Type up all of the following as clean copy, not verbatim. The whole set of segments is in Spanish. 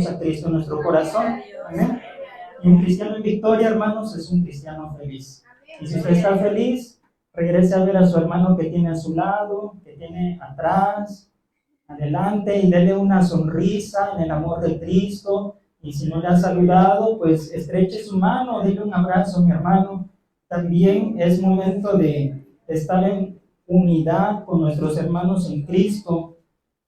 a Cristo en nuestro corazón. Amén. Y un cristiano en victoria, hermanos, es un cristiano feliz. Y si usted está feliz, regrese a ver a su hermano que tiene a su lado, que tiene atrás, adelante, y dele una sonrisa en el amor de Cristo. Y si no le ha saludado, pues estreche su mano, dele un abrazo, mi hermano. También es momento de estar en unidad con nuestros hermanos en Cristo,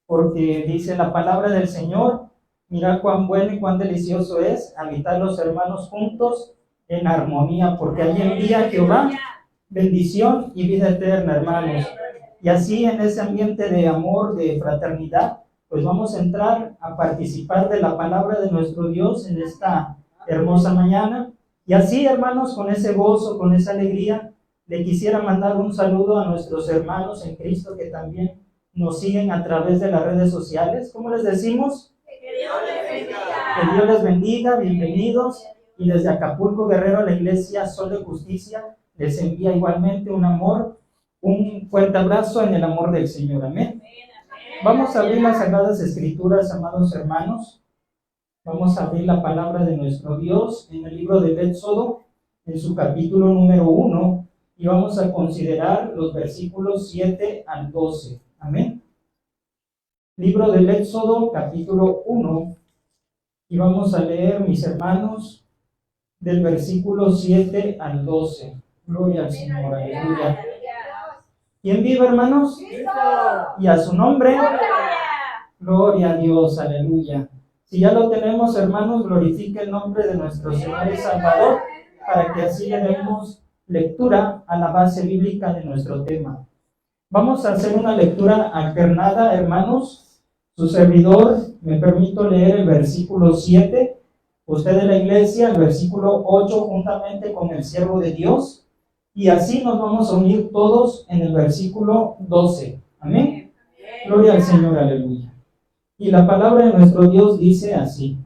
porque dice la palabra del Señor: mira cuán bueno y cuán delicioso es habitar los hermanos juntos en armonía, porque allí envía Jehová bendición y vida eterna, hermanos. Y así, en ese ambiente de amor, de fraternidad, pues vamos a entrar a participar de la palabra de nuestro Dios en esta hermosa mañana. Y así, hermanos, con ese gozo, con esa alegría, le quisiera mandar un saludo a nuestros hermanos en Cristo que también nos siguen a través de las redes sociales. ¿Cómo les decimos? Que Dios les bendiga. Que Dios les bendiga, bienvenidos. Y desde Acapulco, Guerrero, la Iglesia Sol de Justicia les envía igualmente un amor, un fuerte abrazo en el amor del Señor. Amén. Vamos a abrir las Sagradas Escrituras, amados hermanos. Vamos a abrir la palabra de nuestro Dios en el libro del Éxodo, en su capítulo número 1, y vamos a considerar los versículos 7 al 12. Amén. Libro del Éxodo, capítulo 1, y vamos a leer, mis hermanos, del versículo 7 al 12. Gloria al Señor, aleluya. ¿Quién vive, hermanos? Cristo. Y a su nombre, gloria a Dios, aleluya. Si ya lo tenemos, hermanos, glorifique el nombre de nuestro Señor y Salvador, para que así le demos lectura a la base bíblica de nuestro tema. Vamos a hacer una lectura alternada, hermanos. Su servidor, me permito leer el versículo 7, usted de la iglesia, el versículo 8, juntamente con el siervo de Dios, y así nos vamos a unir todos en el versículo 12. Amén. Gloria al Señor, aleluya. Y la palabra de nuestro Dios dice así: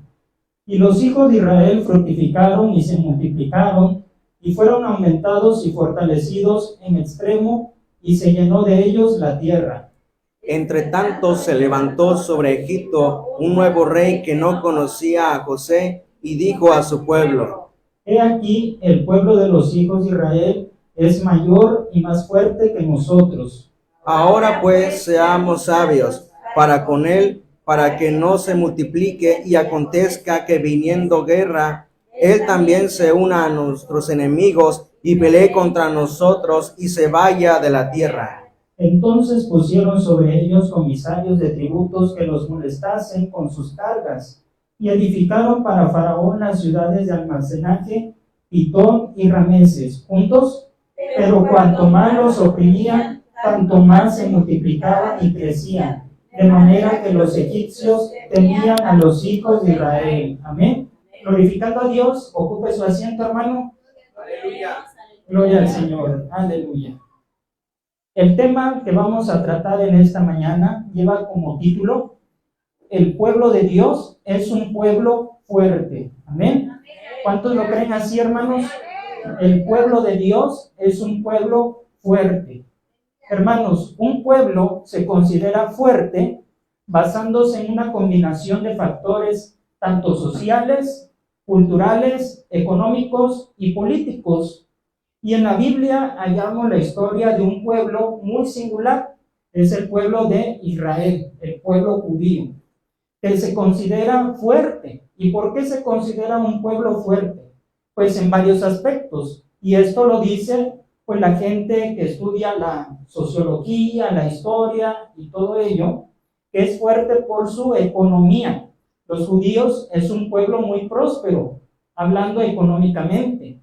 y los hijos de Israel fructificaron y se multiplicaron, y fueron aumentados y fortalecidos en extremo, y se llenó de ellos la tierra. Entre tanto se levantó sobre Egipto un nuevo rey que no conocía a José, y dijo a su pueblo: He aquí, el pueblo de los hijos de Israel es mayor y más fuerte que nosotros. ahora pues seamos sabios para con él, para que no se multiplique y acontezca que viniendo guerra, él también se una a nuestros enemigos y pelee contra nosotros y se vaya de la tierra. Entonces pusieron sobre ellos comisarios de tributos que los molestasen con sus cargas, y edificaron para Faraón las ciudades de almacenaje, Pitón y Rameses, juntos, pero cuanto más los oprimían, tanto más se multiplicaban y crecían, de manera que los egipcios temían a los hijos de Israel. Amén. Glorificando a Dios, ocupe su asiento, hermano. Aleluya. Gloria al Señor. Aleluya. El tema que vamos a tratar en esta mañana lleva como título: el pueblo de Dios es un pueblo fuerte. Amén. ¿Cuántos lo creen así, hermanos? El pueblo de Dios es un pueblo fuerte. Hermanos, un pueblo se considera fuerte basándose en una combinación de factores tanto sociales, culturales, económicos y políticos. Y en la Biblia hallamos la historia de un pueblo muy singular. Es el pueblo de Israel, el pueblo judío, que se considera fuerte. ¿Y por qué se considera un pueblo fuerte? Pues en varios aspectos. Y esto lo dice pues la gente que estudia la sociología, la historia y todo ello, que es fuerte por su economía. Los judíos es un pueblo muy próspero, hablando económicamente.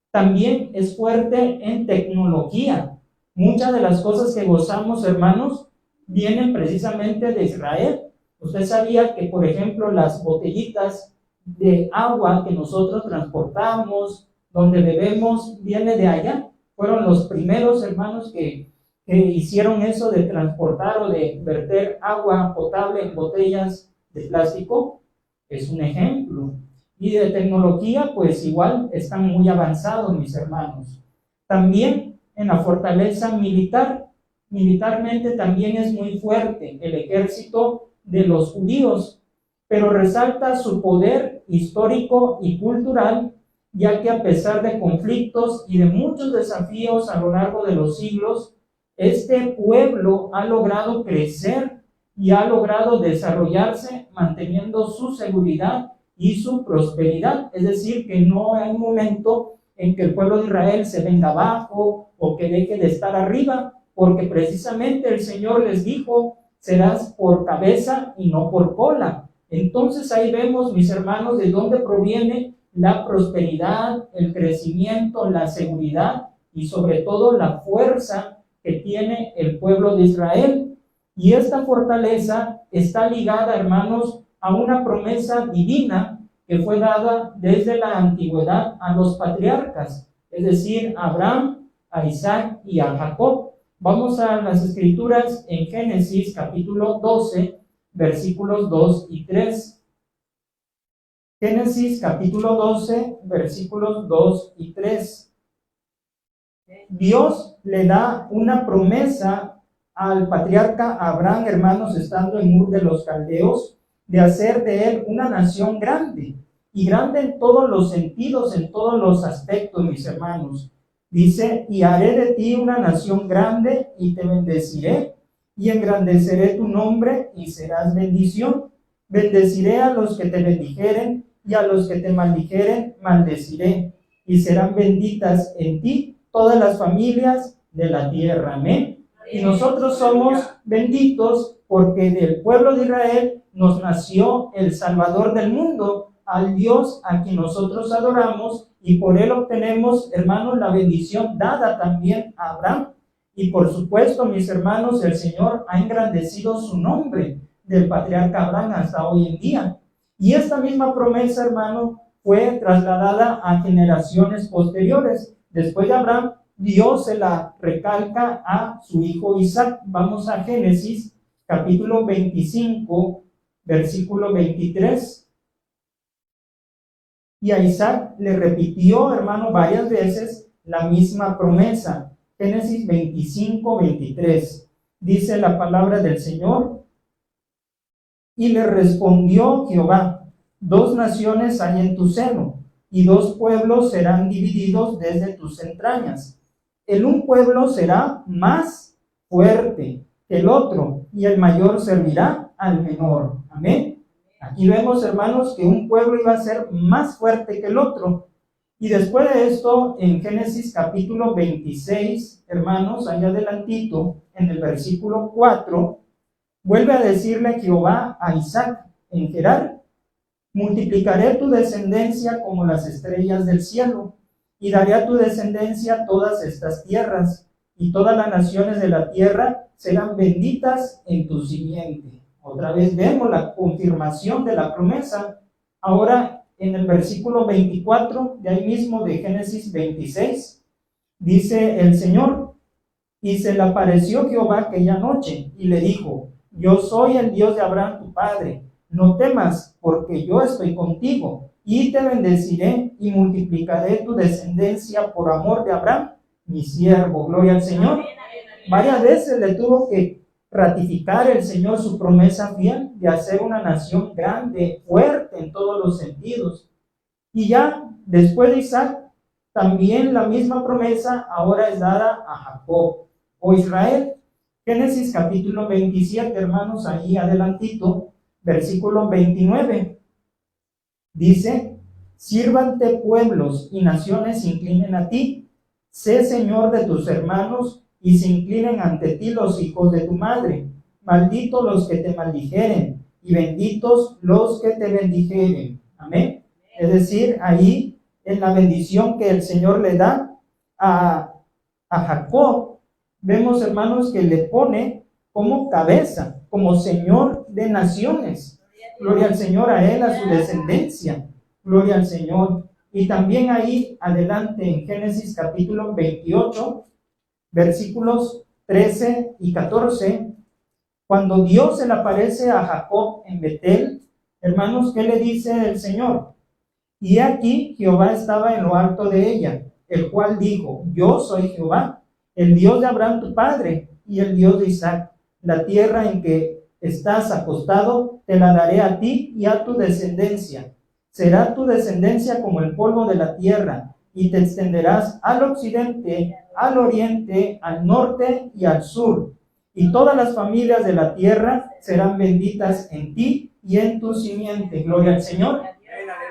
También es fuerte en tecnología. Muchas de las cosas que gozamos, hermanos, vienen precisamente de Israel. Usted sabía que, por ejemplo, las botellitas de agua que nosotros transportamos, donde bebemos, viene de allá. Fueron los primeros, hermanos, que hicieron eso de transportar o de verter agua potable en botellas de plástico. Es un ejemplo. Y de tecnología, pues igual están muy avanzados, mis hermanos. También en la fortaleza militar, militarmente también es muy fuerte el ejército de los judíos. pero resalta su poder histórico y cultural, ya que a pesar de conflictos y de muchos desafíos a lo largo de los siglos, este pueblo ha logrado crecer y ha logrado desarrollarse manteniendo su seguridad y su prosperidad. Es decir, que no hay un momento en que el pueblo de Israel se venga abajo o que deje de estar arriba, porque precisamente el Señor les dijo: serás por cabeza y no por cola. Entonces ahí vemos, mis hermanos, de dónde proviene la prosperidad, el crecimiento, la seguridad y sobre todo la fuerza que tiene el pueblo de Israel. Y esta fortaleza está ligada, hermanos, a una promesa divina que fue dada desde la antigüedad a los patriarcas, es decir, a Abraham, a Isaac y a Jacob. Vamos a las Escrituras en Génesis capítulo 12, versículos 2 y 3. Génesis capítulo 12, versículos 2 y 3. Dios le da una promesa al patriarca Abraham, hermanos, estando en Ur de los Caldeos, de hacer de él una nación grande, y grande en todos los sentidos, en todos los aspectos, mis hermanos. Dice: y haré de ti una nación grande, y te bendeciré, y engrandeceré tu nombre, y serás bendición. Bendeciré a los que te bendijeren, y a los que te maldijeren, maldeciré, y serán benditas en ti todas las familias de la tierra. Amén. Y nosotros somos benditos porque del pueblo de Israel nos nació el Salvador del mundo, al Dios a quien nosotros adoramos, y por él obtenemos, hermanos, la bendición dada también a Abraham. Y por supuesto, mis hermanos, el Señor ha engrandecido su nombre del patriarca Abraham hasta hoy en día. Y esta misma promesa, hermano, fue trasladada a generaciones posteriores. Después de Abraham, Dios se la recalca a su hijo Isaac. Vamos a Génesis capítulo 25, versículo 23. Y a Isaac le repitió, hermano, varias veces la misma promesa. Génesis 25, 23. Dice la palabra del Señor: y le respondió Jehová: 2 naciones hay en tu seno, y 2 pueblos serán divididos desde tus entrañas. El un pueblo será más fuerte que el otro, y el mayor servirá al menor. Amén. Aquí vemos, hermanos, que un pueblo iba a ser más fuerte que el otro. Y después de esto, en Génesis capítulo 26, hermanos, allá adelantito, en el versículo 4, vuelve a decirle Jehová a Isaac en Gerar: multiplicaré tu descendencia como las estrellas del cielo, y daré a tu descendencia todas estas tierras, y todas las naciones de la tierra serán benditas en tu simiente. Otra vez vemos la confirmación de la promesa. Ahora en el versículo 24, de ahí mismo de Génesis 26, dice el Señor: y se le apareció Jehová aquella noche, y le dijo: yo soy el Dios de Abraham tu padre, no temas, porque yo estoy contigo, y te bendeciré, y multiplicaré tu descendencia por amor de Abraham, mi siervo. Gloria al Señor. Varias veces le tuvo que ratificar el Señor su promesa fiel de hacer una nación grande, fuerte en todos los sentidos. Y ya después de Isaac, también la misma promesa ahora es dada a Jacob o Israel. Génesis capítulo 27, hermanos, ahí adelantito, versículo 29. Dice: sírvante pueblos y naciones se inclinen a ti, sé Señor de tus hermanos, y se inclinen ante ti los hijos de tu madre. Malditos los que te maldijeren, y benditos los que te bendijeren. Amén. Es decir, ahí en la bendición que el Señor le da a Jacob, vemos, hermanos, que le pone como cabeza, como Señor de naciones. Gloria al Señor, a él, a su descendencia. Gloria al Señor. Y también ahí adelante en Génesis capítulo 28, versículos 13 y 14, cuando Dios se le aparece a Jacob en Betel, hermanos, ¿qué le dice el Señor? Y aquí Jehová estaba en lo alto de ella, el cual dijo: yo soy Jehová, el Dios de Abraham tu padre, y el Dios de Isaac. La tierra en que estás acostado, te la daré a ti y a tu descendencia. Será tu descendencia como el polvo de la tierra, y te extenderás al occidente, al oriente, al norte y al sur. Y todas las familias de la tierra serán benditas en ti y en tu simiente. Gloria al Señor.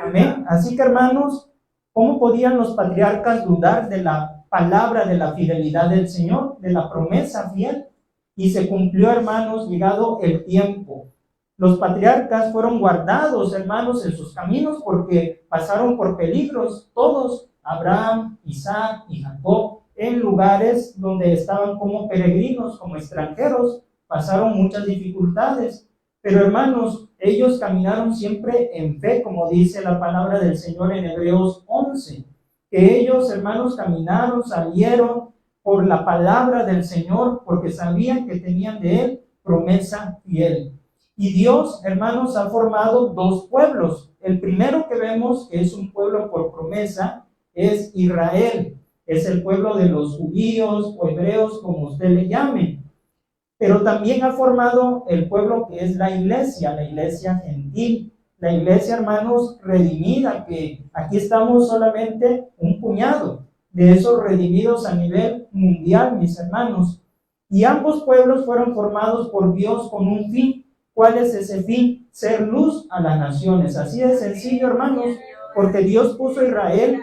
Amén. Así que, hermanos, ¿cómo podían los patriarcas dudar de la palabra, de la fidelidad del Señor, de la promesa fiel? Y se cumplió, hermanos, llegado el tiempo. Los patriarcas fueron guardados, hermanos, en sus caminos porque pasaron por peligros, todos, Abraham, Isaac y Jacob, en lugares donde estaban como peregrinos, como extranjeros, pasaron muchas dificultades. Pero, hermanos, ellos caminaron siempre en fe, como dice la palabra del Señor en Hebreos 11, que ellos, hermanos, caminaron, salieron por la palabra del Señor, porque sabían que tenían de Él promesa fiel. Y Dios, hermanos, ha formado dos pueblos. El primero que vemos, que es un pueblo por promesa, es Israel. Es el pueblo de los judíos o hebreos, como usted le llame. Pero también ha formado el pueblo que es la iglesia gentil. La iglesia, hermanos, redimida, que aquí estamos solamente un puñado de esos redimidos a nivel mundial, mis hermanos. Y ambos pueblos fueron formados por Dios con un fin. ¿Cuál es ese fin? Ser luz a las naciones. Así de sencillo, hermanos, porque Dios puso a Israel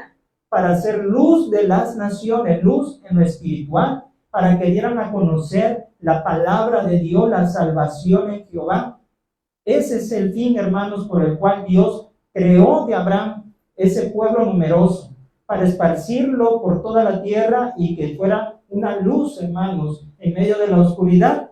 para ser luz de las naciones, luz en lo espiritual, para que dieran a conocer la palabra de Dios, la salvación en Jehová. Ese es el fin, hermanos, por el cual Dios creó de Abraham ese pueblo numeroso, para esparcirlo por toda la tierra y que fuera una luz, hermanos, en medio de la oscuridad.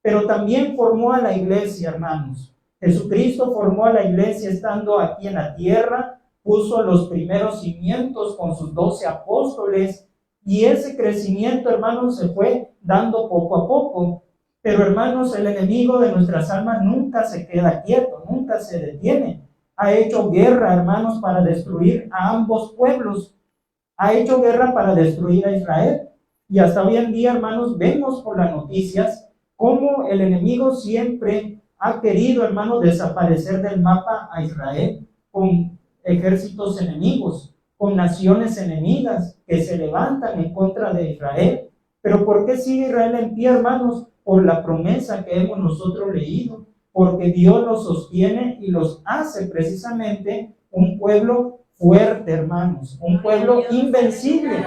Pero también formó a la iglesia, hermanos. Jesucristo formó a la iglesia estando aquí en la tierra, puso los primeros cimientos con sus 12 apóstoles, y ese crecimiento, hermanos, se fue dando poco a poco. Pero, hermanos, el enemigo de nuestras almas nunca se queda quieto, nunca se detiene. Ha hecho guerra, hermanos, para destruir a ambos pueblos. Ha hecho guerra para destruir a Israel. Y hasta hoy en día, hermanos, vemos por las noticias cómo el enemigo siempre ha querido, hermanos, desaparecer del mapa a Israel con ejércitos enemigos, con naciones enemigas que se levantan en contra de Israel. Pero ¿por qué sigue Israel en pie, hermanos? Por la promesa que hemos nosotros leído, porque Dios los sostiene y los hace precisamente un pueblo fuerte, hermanos, un pueblo invencible.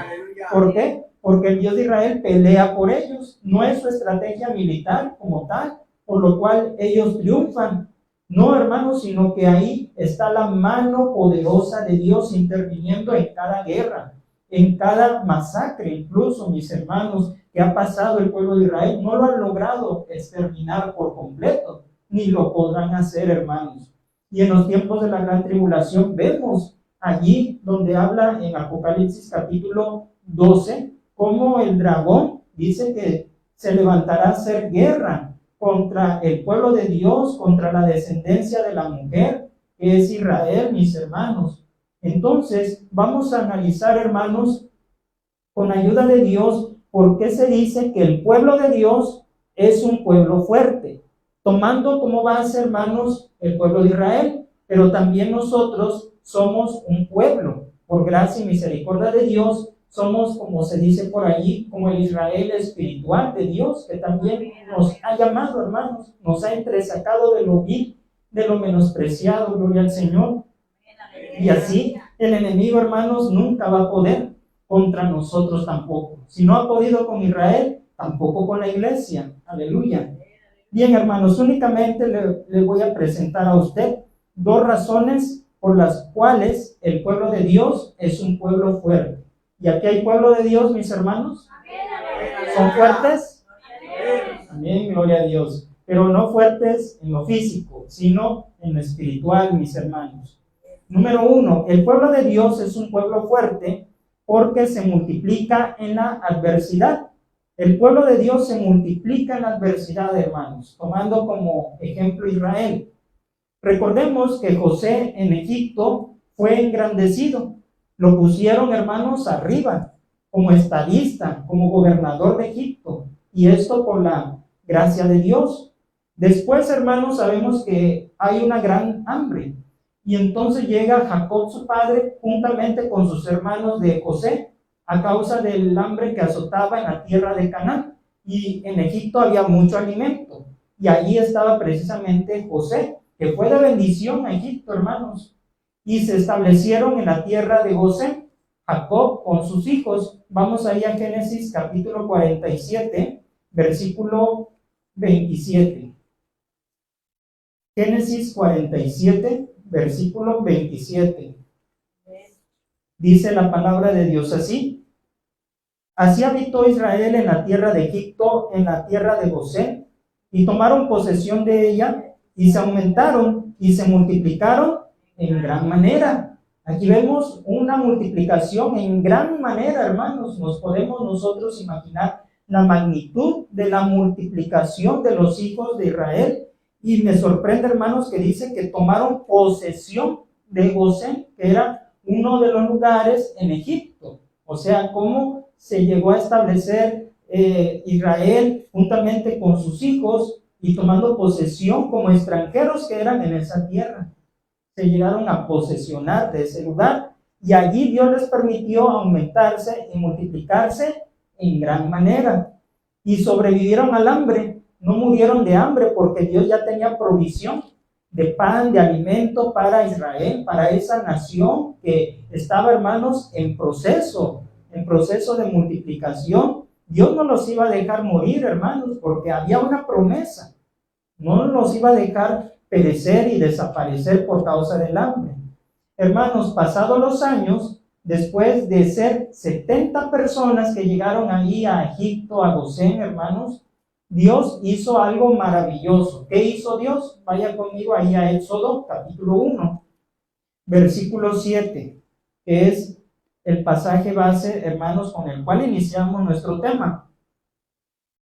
¿Por qué? Porque el Dios de Israel pelea por ellos. No es su estrategia militar como tal, por lo cual ellos triunfan. No, hermanos, sino que ahí está la mano poderosa de Dios interviniendo en cada guerra, en cada masacre. Incluso, mis hermanos, que ha pasado el pueblo de Israel, no lo han logrado exterminar por completo, ni lo podrán hacer, hermanos. Y en los tiempos de la gran tribulación vemos allí donde habla en Apocalipsis capítulo 12, cómo el dragón dice que se levantará a hacer guerra contra el pueblo de Dios, contra la descendencia de la mujer, que es Israel, mis hermanos. Entonces, vamos a analizar, hermanos, con ayuda de Dios, por qué se dice que el pueblo de Dios es un pueblo fuerte, tomando como base, hermanos, el pueblo de Israel, pero también nosotros somos un pueblo, por gracia y misericordia de Dios. Somos, como se dice por allí, como el Israel espiritual de Dios, que también nos ha llamado, hermanos, nos ha entresacado de lo vil, de lo menospreciado, gloria al Señor. Y así el enemigo, hermanos, nunca va a poder contra nosotros tampoco. Si no ha podido con Israel, tampoco con la iglesia. Aleluya. Bien, hermanos, únicamente le voy a presentar a usted dos razones por las cuales el pueblo de Dios es un pueblo fuerte. ¿Y aquí hay pueblo de Dios, mis hermanos? ¿Son fuertes? Amén, gloria a Dios. Pero no fuertes en lo físico, sino en lo espiritual, mis hermanos. Número 1, el pueblo de Dios es un pueblo fuerte porque se multiplica en la adversidad. El pueblo de Dios se multiplica en la adversidad, hermanos, tomando como ejemplo Israel. Recordemos que José en Egipto fue engrandecido. Lo pusieron, hermanos, arriba, como estadista, como gobernador de Egipto. Y esto por la gracia de Dios. Después, hermanos, sabemos que hay una gran hambre. Y entonces llega Jacob, su padre, juntamente con sus hermanos de José, a causa del hambre que azotaba en la tierra de Canaán. Y en Egipto había mucho alimento. Y allí estaba precisamente José, que fue de bendición a Egipto, hermanos. Y se establecieron en la tierra de Gosén, Jacob con sus hijos. Vamos ahí a Génesis capítulo 47, versículo 27. Génesis 47, versículo 27. Dice la palabra de Dios así: así habitó Israel en la tierra de Egipto, en la tierra de Gosén, y tomaron posesión de ella, y se aumentaron y se multiplicaron en gran manera. Aquí vemos una multiplicación en gran manera, hermanos. Nos podemos nosotros imaginar la magnitud de la multiplicación de los hijos de Israel. Y me sorprende, hermanos, que dice que tomaron posesión de Gosén, que era uno de los lugares en Egipto. O sea, cómo se llegó a establecer Israel juntamente con sus hijos y tomando posesión como extranjeros que eran en esa tierra. Se llegaron a posesionar de ese lugar y allí Dios les permitió aumentarse y multiplicarse en gran manera. Y sobrevivieron al hambre. No murieron de hambre porque Dios ya tenía provisión de pan, de alimento para Israel, para esa nación que estaba, hermanos, en proceso de multiplicación. Dios no los iba a dejar morir, hermanos, porque había una promesa. No los iba a dejar perecer y desaparecer por causa del hambre. Hermanos, pasados los años, después de ser 70 personas que llegaron allí a Egipto, a Gosén, hermanos, Dios hizo algo maravilloso. ¿Qué hizo Dios? Vaya conmigo ahí a Éxodo, capítulo 1, versículo 7, que es el pasaje base, hermanos, con el cual iniciamos nuestro tema.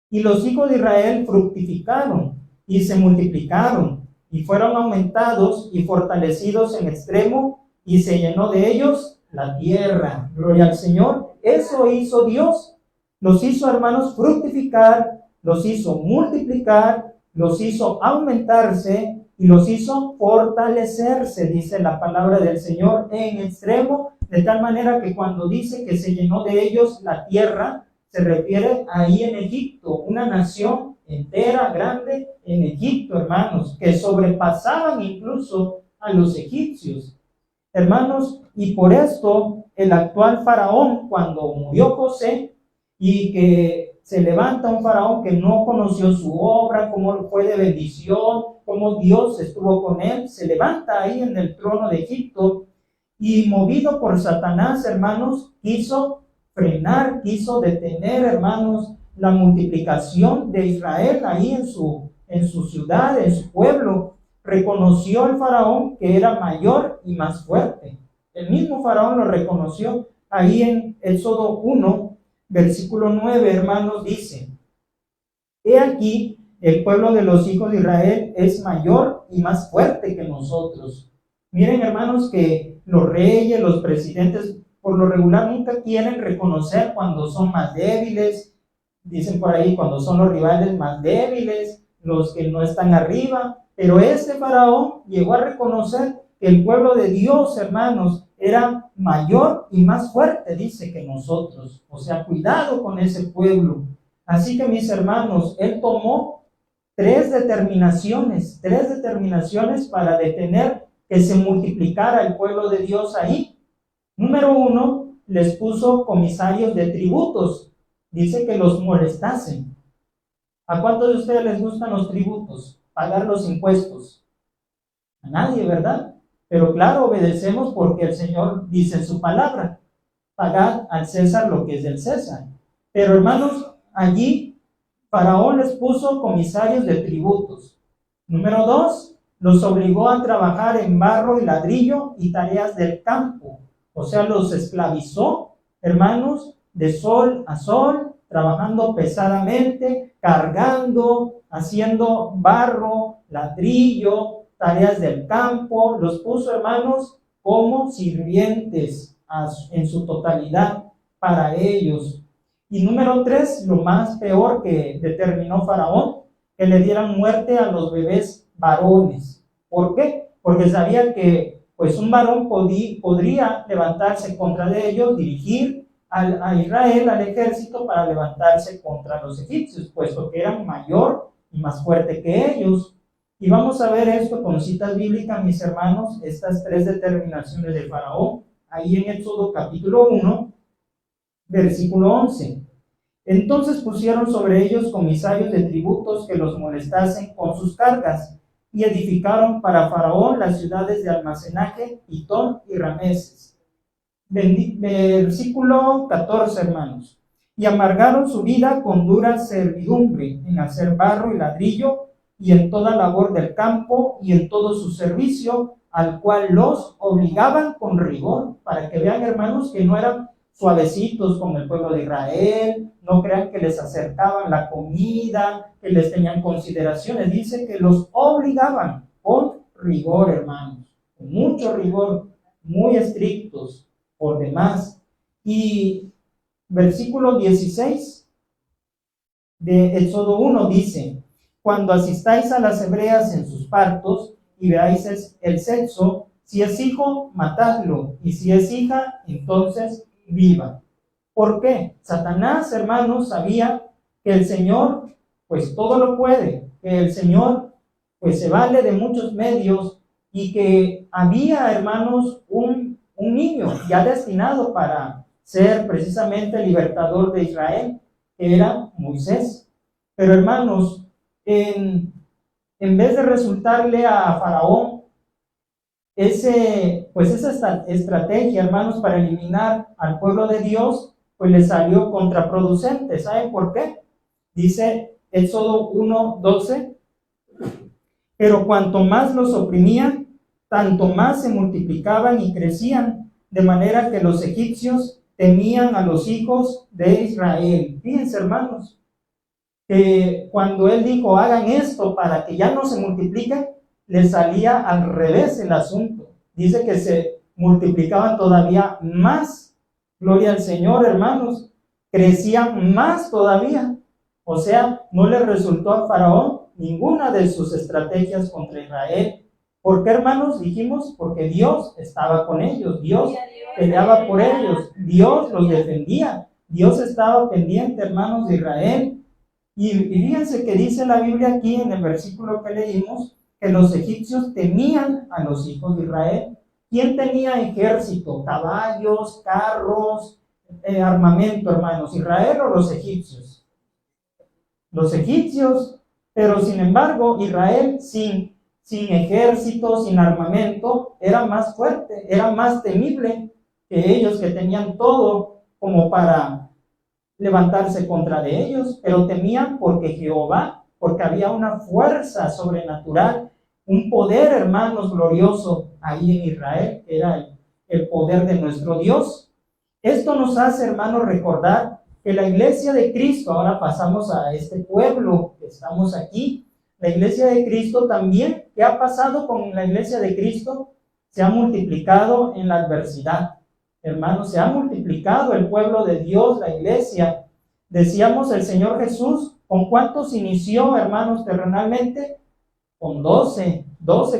Y los hijos de Israel fructificaron y se multiplicaron y fueron aumentados y fortalecidos en extremo y se llenó de ellos la tierra. Gloria al Señor. Eso hizo Dios. Los hizo, hermanos, fructificar, los hizo multiplicar, los hizo aumentarse y los hizo fortalecerse, dice la palabra del Señor, en extremo, de tal manera que cuando dice que se llenó de ellos la tierra, se refiere ahí en Egipto, una nación entera, grande en Egipto, hermanos, que sobrepasaban incluso a los egipcios. Hermanos, y por esto el actual faraón, cuando murió José, y que se levanta un faraón que no conoció su obra, cómo fue de bendición, cómo Dios estuvo con él, se levanta ahí en el trono de Egipto y movido por Satanás, hermanos, quiso frenar, quiso detener, hermanos, la multiplicación de Israel ahí en su ciudad, en su pueblo. Reconoció al faraón que era mayor y más fuerte. El mismo faraón lo reconoció ahí en Éxodo 1, versículo 9, hermanos, dice: he aquí, el pueblo de los hijos de Israel es mayor y más fuerte que nosotros. Miren, hermanos, que los reyes, los presidentes, por lo regular nunca quieren reconocer cuando son más débiles. Dicen por ahí, cuando son los rivales más débiles, los que no están arriba. Pero este faraón llegó a reconocer que el pueblo de Dios, hermanos, era mayor y más fuerte, dice, que nosotros. O sea, cuidado con ese pueblo. Así que, mis hermanos, él tomó tres determinaciones para detener que se multiplicara el pueblo de Dios ahí. Número 1, les puso comisarios de tributos. Dice que los molestasen. ¿A cuántos de ustedes les gustan los tributos? Pagar los impuestos. A nadie, ¿verdad? Pero claro, obedecemos porque el Señor dice en su palabra: pagad al César lo que es del César. Pero, hermanos, allí Faraón les puso comisarios de tributos. Número 2, los obligó a trabajar en barro y ladrillo y tareas del campo. O sea, los esclavizó, hermanos, de sol a sol, trabajando pesadamente, cargando, haciendo barro, ladrillo, tareas del campo. Los puso, hermanos, como sirvientes en su totalidad para ellos. Y número 3, lo más peor que determinó Faraón, que le dieran muerte a los bebés varones. ¿Por qué? Porque sabía que pues un varón podría levantarse contra de ellos, dirigir a Israel, al ejército, para levantarse contra los egipcios, puesto que eran mayor y más fuerte que ellos. Y vamos a ver esto con citas bíblicas, mis hermanos, estas tres determinaciones de Faraón, ahí en Éxodo capítulo 1, versículo 11. Entonces pusieron sobre ellos comisarios de tributos que los molestasen con sus cargas, y edificaron para Faraón las ciudades de almacenaje, Pitón y Rameses. Versículo 14, hermanos. Y amargaron su vida con dura servidumbre en hacer barro y ladrillo, y en toda labor del campo, y en todo su servicio, al cual los obligaban con rigor. Para que vean, hermanos, que no eran suavecitos como el pueblo de Israel, no crean que les acercaban la comida, que les tenían consideraciones. Dice que los obligaban con rigor, hermanos, con mucho rigor, muy estrictos por demás. Y versículo 16 de Éxodo 1 dice: cuando asistáis a las hebreas en sus partos y veáis el sexo, si es hijo, matadlo, y si es hija, entonces viva. ¿Por qué? Satanás, hermanos, sabía que el Señor pues todo lo puede, que el Señor pues se vale de muchos medios, y que había, hermanos, un niño ya destinado para ser precisamente el libertador de Israel, que era Moisés. Pero, hermanos, en vez de resultarle a Faraón esa estrategia, hermanos, para eliminar al pueblo de Dios, pues le salió contraproducente. ¿Saben por qué? Dice Éxodo 1:12: pero cuanto más los oprimían, tanto más se multiplicaban y crecían, de manera que los egipcios temían a los hijos de Israel. Fíjense, hermanos, que cuando él dijo hagan esto para que ya no se multipliquen, le salía al revés el asunto. Dice que se multiplicaban todavía más. Gloria al Señor, hermanos. Crecían más todavía. O sea, no le resultó a Faraón ninguna de sus estrategias contra Israel. ¿Por qué, hermanos? Dijimos, porque Dios estaba con ellos. Dios peleaba por ellos. Dios los defendía. Dios estaba pendiente, hermanos, de Israel. Y fíjense que dice la Biblia aquí en el versículo que leímos, que los egipcios temían a los hijos de Israel. ¿Quién tenía ejército, caballos, carros, armamento, hermanos? ¿Israel o los egipcios? Los egipcios. Pero sin embargo, Israel sin ejército, sin armamento, era más fuerte, era más temible que ellos, que tenían todo como para levantarse contra de ellos. Pero temían porque Jehová, porque había una fuerza sobrenatural, un poder, hermanos, glorioso ahí en Israel, que era el poder de nuestro Dios. Esto nos hace, hermanos, recordar que la iglesia de Cristo, ahora pasamos a este pueblo que estamos aquí, la iglesia de Cristo también, ¿qué ha pasado con la iglesia de Cristo? Se ha multiplicado en la adversidad. Hermanos, se ha multiplicado el pueblo de Dios, la iglesia. Decíamos, el Señor Jesús, ¿con cuántos inició, hermanos, terrenalmente? Con 12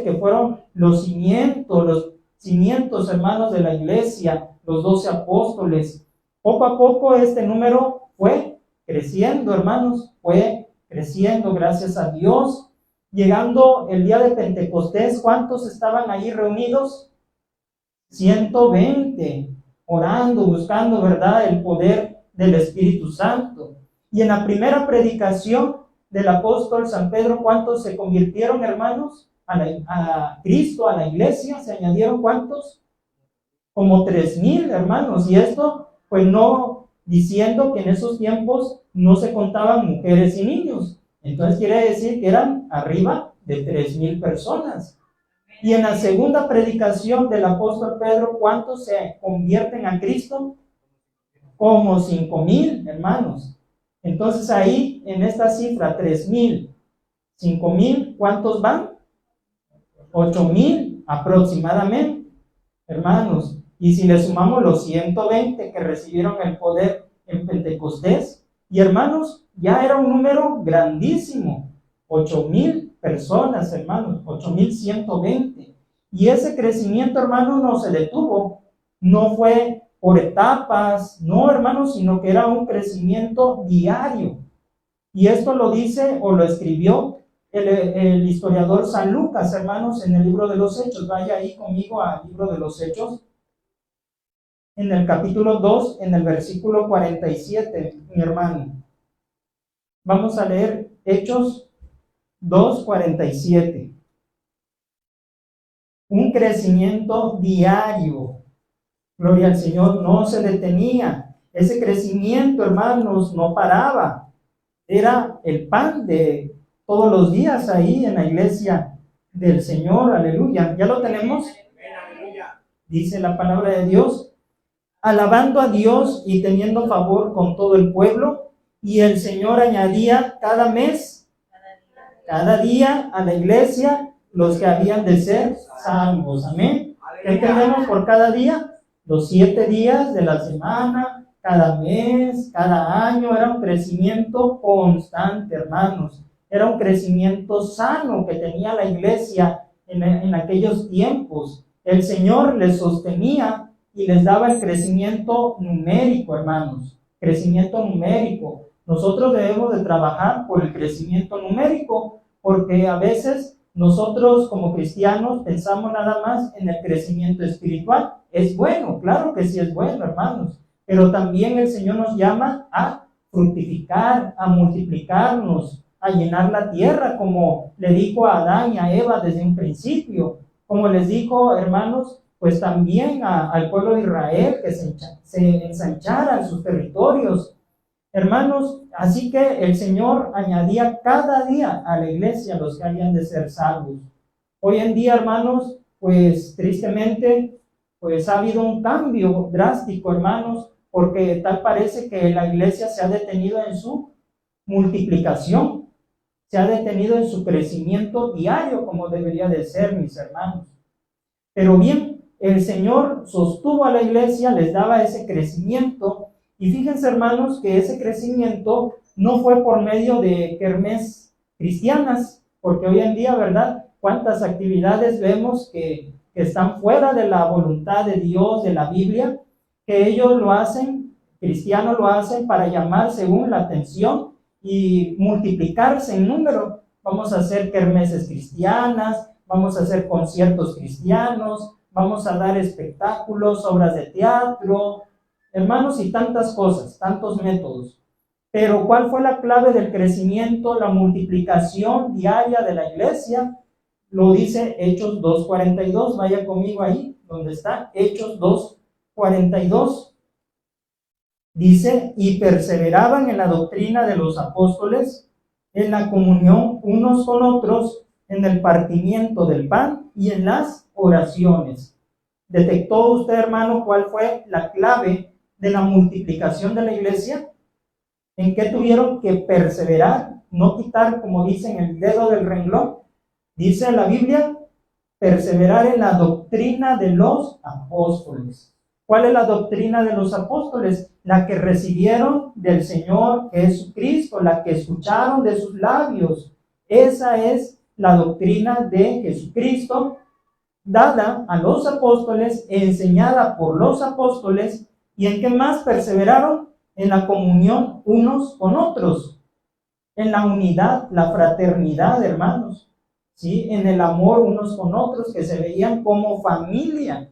que fueron los cimientos, hermanos, de la iglesia, los 12 apóstoles. Poco a poco este número fue creciendo, hermanos, fue creciendo, gracias a Dios. Llegando el día de Pentecostés, ¿cuántos estaban ahí reunidos? 120, orando, buscando, ¿verdad?, el poder del Espíritu Santo. Y en la primera predicación del apóstol San Pedro, ¿cuántos se convirtieron, hermanos? A Cristo, a la iglesia, ¿se añadieron cuántos? Como 3,000, hermanos. Y esto, pues no diciendo que en esos tiempos no se contaban mujeres y niños. Entonces quiere decir que eran arriba de 3,000 personas. Y en la segunda predicación del apóstol Pedro, ¿cuántos se convierten a Cristo? Como 5,000, hermanos. Entonces ahí, en esta cifra, 3,000, 5,000, ¿cuántos van? 8,000 aproximadamente, hermanos. Y si le sumamos los 120 que recibieron el poder en Pentecostés, y hermanos, ya era un número grandísimo. 8,000 personas, hermanos, 8,120. Y ese crecimiento, hermanos, no se detuvo. No fue por etapas, no, hermanos, sino que era un crecimiento diario. Y esto lo dice o lo escribió el historiador San Lucas, hermanos, en el libro de los Hechos. Vaya ahí conmigo al libro de los Hechos, en el capítulo 2, en el versículo 47, mi hermano. Vamos a leer Hechos 2:47. Un crecimiento diario. Gloria al Señor, no se detenía. Ese crecimiento, hermanos, no paraba. Era el pan de todos los días ahí en la iglesia del Señor. Aleluya. ¿Ya lo tenemos? Dice la palabra de Dios: alabando a Dios y teniendo favor con todo el pueblo, y el Señor añadía cada mes, cada día a la iglesia los que habían de ser salvos. Amén. ¿Qué entendemos por cada día? Los 7 días de la semana, cada mes, cada año. Era un crecimiento constante, hermanos. Era un crecimiento sano que tenía la iglesia en aquellos tiempos. El Señor les sostenía y les daba el crecimiento numérico, hermanos. Crecimiento numérico. Nosotros debemos de trabajar por el crecimiento numérico, porque a veces nosotros como cristianos pensamos nada más en el crecimiento espiritual. Es bueno, claro que sí es bueno, hermanos, pero también el Señor nos llama a fructificar, a multiplicarnos, a llenar la tierra, como le dijo a Adán y a Eva desde un principio, como les dijo, hermanos, pues también al pueblo de Israel, que se ensancharan sus territorios. Hermanos, así que el Señor añadía cada día a la iglesia los que habían de ser salvos. Hoy en día, hermanos, pues tristemente, pues ha habido un cambio drástico, hermanos, porque tal parece que la iglesia se ha detenido en su multiplicación, se ha detenido en su crecimiento diario como debería de ser, mis hermanos. Pero bien, el Señor sostuvo a la iglesia, les daba ese crecimiento. Y fíjense, hermanos, que ese crecimiento no fue por medio de kermés cristianas, porque hoy en día, ¿verdad?, cuántas actividades vemos que están fuera de la voluntad de Dios, de la Biblia, que ellos lo hacen, cristianos lo hacen para llamar según la atención y multiplicarse en número. Vamos a hacer kermeses cristianas, vamos a hacer conciertos cristianos, vamos a dar espectáculos, obras de teatro, hermanos, y tantas cosas, tantos métodos. Pero ¿cuál fue la clave del crecimiento, la multiplicación diaria de la iglesia? Lo dice Hechos 2:42. Vaya conmigo ahí, donde está Hechos 2:42. Dice: y perseveraban en la doctrina de los apóstoles, en la comunión unos con otros, en el partimiento del pan y en las oraciones. ¿Detectó usted, hermano, cuál fue la clave de la multiplicación de la iglesia? ¿En qué tuvieron que perseverar? No quitar, como dicen, el dedo del renglón. Dice la Biblia: perseverar en la doctrina de los apóstoles. ¿Cuál es la doctrina de los apóstoles? La que recibieron del Señor Jesucristo, la que escucharon de sus labios. Esa es la doctrina de Jesucristo, dada a los apóstoles, enseñada por los apóstoles. ¿Y en qué más perseveraron? En la comunión unos con otros, en la unidad, la fraternidad, hermanos, ¿sí? En el amor unos con otros, que se veían como familia,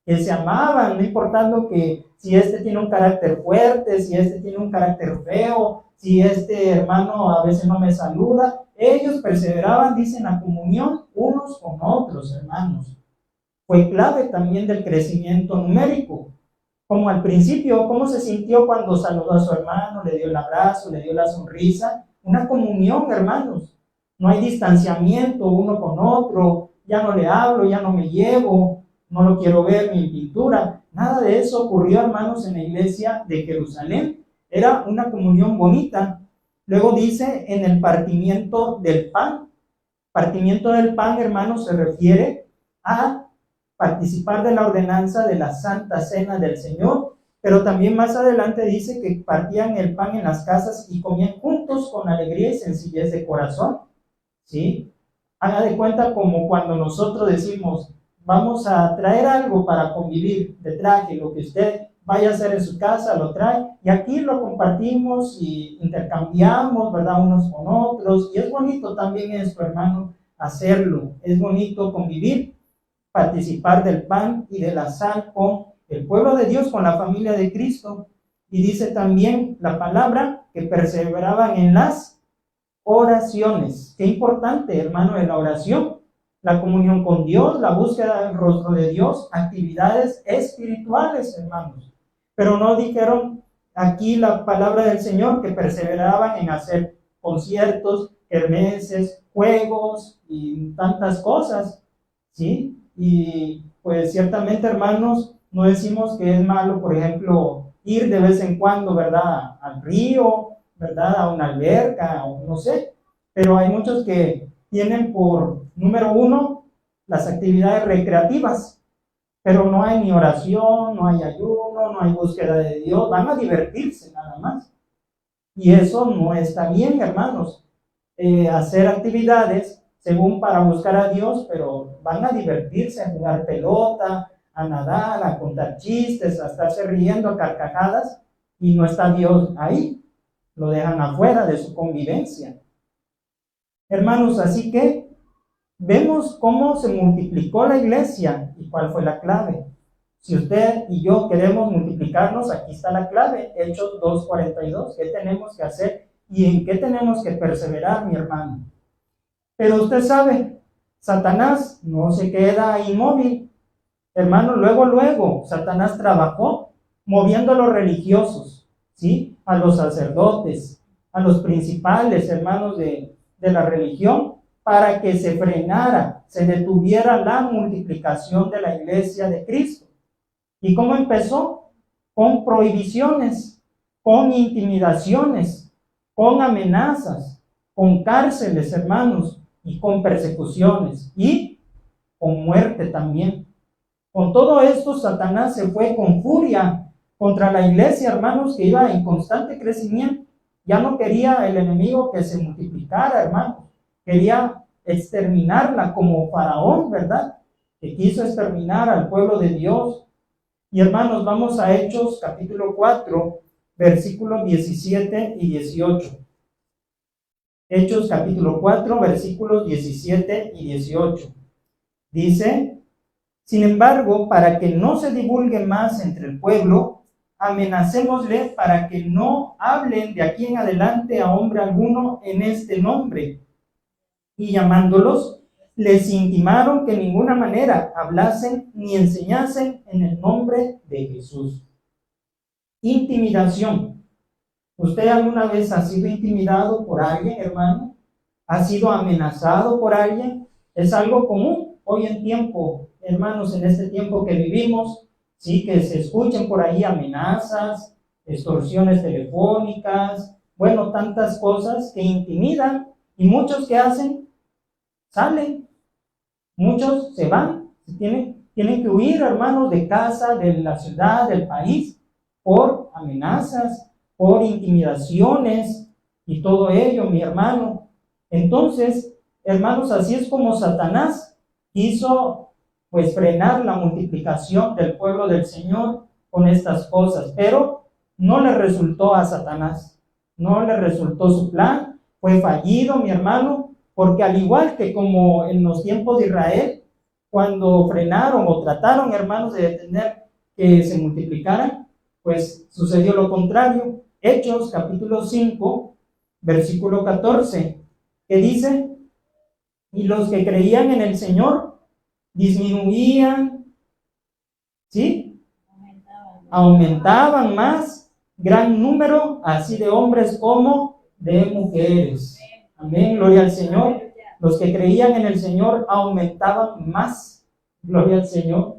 que se amaban, no importando que si este tiene un carácter fuerte, si este tiene un carácter feo, si este hermano a veces no me saluda. Ellos perseveraban, dicen, la comunión unos con otros, hermanos. Fue clave también del crecimiento numérico. Como al principio, ¿cómo se sintió cuando saludó a su hermano, le dio el abrazo, le dio la sonrisa? Una comunión, hermanos. No hay distanciamiento uno con otro, ya no le hablo, ya no me llevo, no lo quiero ver ni en pintura. Nada de eso ocurrió, hermanos, en la iglesia de Jerusalén. Era una comunión bonita. Luego dice, en el partimiento del pan. Partimiento del pan, hermanos, se refiere a participar de la ordenanza de la Santa Cena del Señor, pero también más adelante dice que partían el pan en las casas y comían juntos con alegría y sencillez de corazón. ¿sí? Haga de cuenta como cuando nosotros decimos, vamos a traer algo para convivir, de traje, lo que usted vaya a hacer en su casa, lo trae, y aquí lo compartimos y intercambiamos, ¿verdad? Unos con otros, y es bonito también esto, hermano, hacerlo, es bonito convivir, participar del pan y de la sal con el pueblo de Dios, con la familia de Cristo, y dice también la palabra que perseveraban en las oraciones. Qué importante, hermano, en la oración, la comunión con Dios, la búsqueda del rostro de Dios, actividades espirituales, hermanos. Pero no dijeron aquí la palabra del Señor que perseveraban en hacer conciertos, kermeses, juegos y tantas cosas, ¿sí? Y pues ciertamente, hermanos, no decimos que es malo, por ejemplo, ir de vez en cuando, ¿verdad?, al río, ¿verdad?, a una alberca, o no sé, pero hay muchos que tienen por número uno las actividades recreativas, pero no hay ni oración, no hay ayuno, no hay búsqueda de Dios, van a divertirse nada más. Y eso no está bien, hermanos. Hacer actividades según para buscar a Dios, pero van a divertirse, a jugar pelota, a nadar, a contar chistes, a estarse riendo a carcajadas, y no está Dios ahí, lo dejan afuera de su convivencia. Hermanos, así que vemos cómo se multiplicó la iglesia y cuál fue la clave. Si usted y yo queremos multiplicarnos, aquí está la clave, Hechos 2:42. ¿Qué tenemos que hacer y en qué tenemos que perseverar, mi hermano? Pero usted sabe, Satanás no se queda inmóvil. Hermano, luego, Satanás trabajó moviendo a los religiosos, ¿sí? A los sacerdotes, a los principales, hermanos de la religión, para que se frenara, se detuviera la multiplicación de la iglesia de Cristo. ¿Y cómo empezó? Con prohibiciones, con intimidaciones, con amenazas, con cárceles, hermanos, y con persecuciones, y con muerte también. Con todo esto, Satanás se fue con furia contra la iglesia, hermanos, que iba en constante crecimiento. Ya no quería el enemigo que se multiplicara, hermanos. Quería exterminarla como Faraón, ¿verdad?, que quiso exterminar al pueblo de Dios. Y hermanos, vamos a Hechos capítulo 4, versículos 17 y 18. Hechos capítulo 4, versículos 17 y 18. Dice: sin embargo, para que no se divulgue más entre el pueblo, amenacémosle para que no hablen de aquí en adelante a hombre alguno en este nombre. Y llamándolos, les intimaron que en ninguna manera hablasen ni enseñasen en el nombre de Jesús. Intimidación. ¿Usted alguna vez ha sido intimidado por alguien, hermano? ¿Ha sido amenazado por alguien? Es algo común hoy en tiempo, hermanos, en este tiempo que vivimos, sí, que se escuchen por ahí amenazas, extorsiones telefónicas, bueno, tantas cosas que intimidan, y muchos que hacen, salen, muchos se van, tienen que huir, hermanos, de casa, de la ciudad, del país, por amenazas, por intimidaciones y todo ello, mi hermano. Entonces, hermanos, así es como Satanás quiso pues frenar la multiplicación del pueblo del Señor con estas cosas, pero no le resultó a Satanás, no le resultó su plan, fue fallido, mi hermano, porque al igual que como en los tiempos de Israel, cuando frenaron o trataron, hermanos, de detener que se multiplicaran, pues sucedió lo contrario. Hechos capítulo 5, versículo 14, que dice: y los que creían en el Señor disminuían, ¿sí? Aumentaban más, gran número, así de hombres como de mujeres. Amén, gloria al Señor. Los que creían en el Señor aumentaban más, gloria al Señor.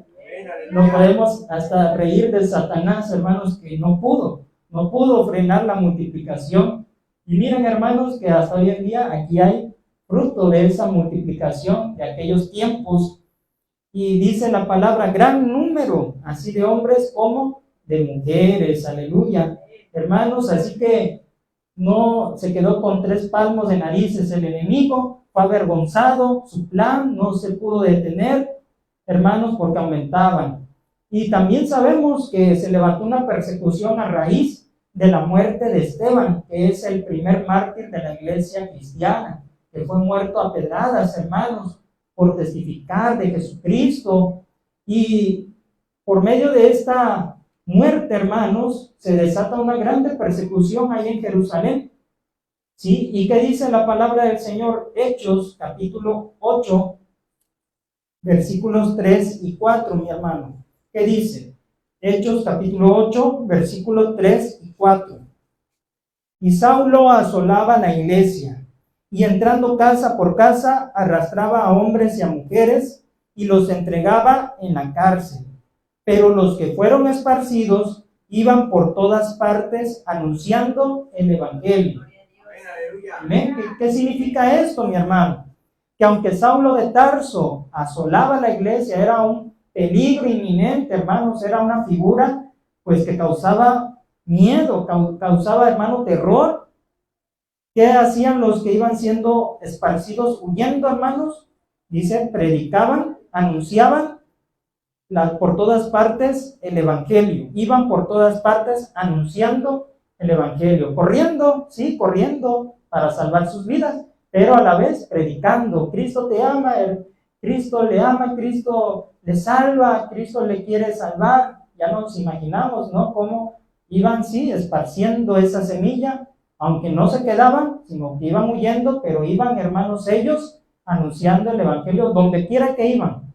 Nos podemos hasta reír de Satanás, hermanos, que no pudo frenar la multiplicación. Y miren, hermanos, que hasta hoy en día aquí hay fruto de esa multiplicación de aquellos tiempos. Y dice la palabra gran número, así de hombres como de mujeres, aleluya. Hermanos, así que no se quedó con 3 palmos de narices el enemigo, fue avergonzado, su plan no se pudo detener, hermanos, porque aumentaban. Y también sabemos que se levantó una persecución a raíz de la muerte de Esteban, que es el primer mártir de la iglesia cristiana, que fue muerto a pedradas, hermanos, por testificar de Jesucristo. Y por medio de esta muerte, hermanos, se desata una grande persecución ahí en Jerusalén. ¿Sí? ¿Y qué dice la palabra del Señor? Hechos, capítulo 8, versículos 3 y 4, mi hermano. ¿Qué dice? Hechos, capítulo 8, versículos 3 y 4. Y Saulo asolaba la iglesia, y entrando casa por casa, arrastraba a hombres y a mujeres, y los entregaba en la cárcel. Pero los que fueron esparcidos iban por todas partes anunciando el evangelio. ¿Amén? ¿Qué significa esto, mi hermano? Que aunque Saulo de Tarso asolaba la iglesia, era un peligro inminente, hermanos, era una figura pues que causaba miedo, causaba, hermano, terror. ¿Qué hacían los que iban siendo esparcidos huyendo, hermanos? Dice, predicaban, anunciaban por todas partes el evangelio, iban por todas partes anunciando el evangelio, corriendo, sí, corriendo para salvar sus vidas, pero a la vez predicando. Cristo te ama, Cristo le ama, Cristo le salva, Cristo le quiere salvar. Ya nos imaginamos, ¿no? Cómo iban, sí, esparciendo esa semilla, aunque no se quedaban, sino que iban huyendo, pero iban, hermanos, ellos anunciando el evangelio donde quiera que iban.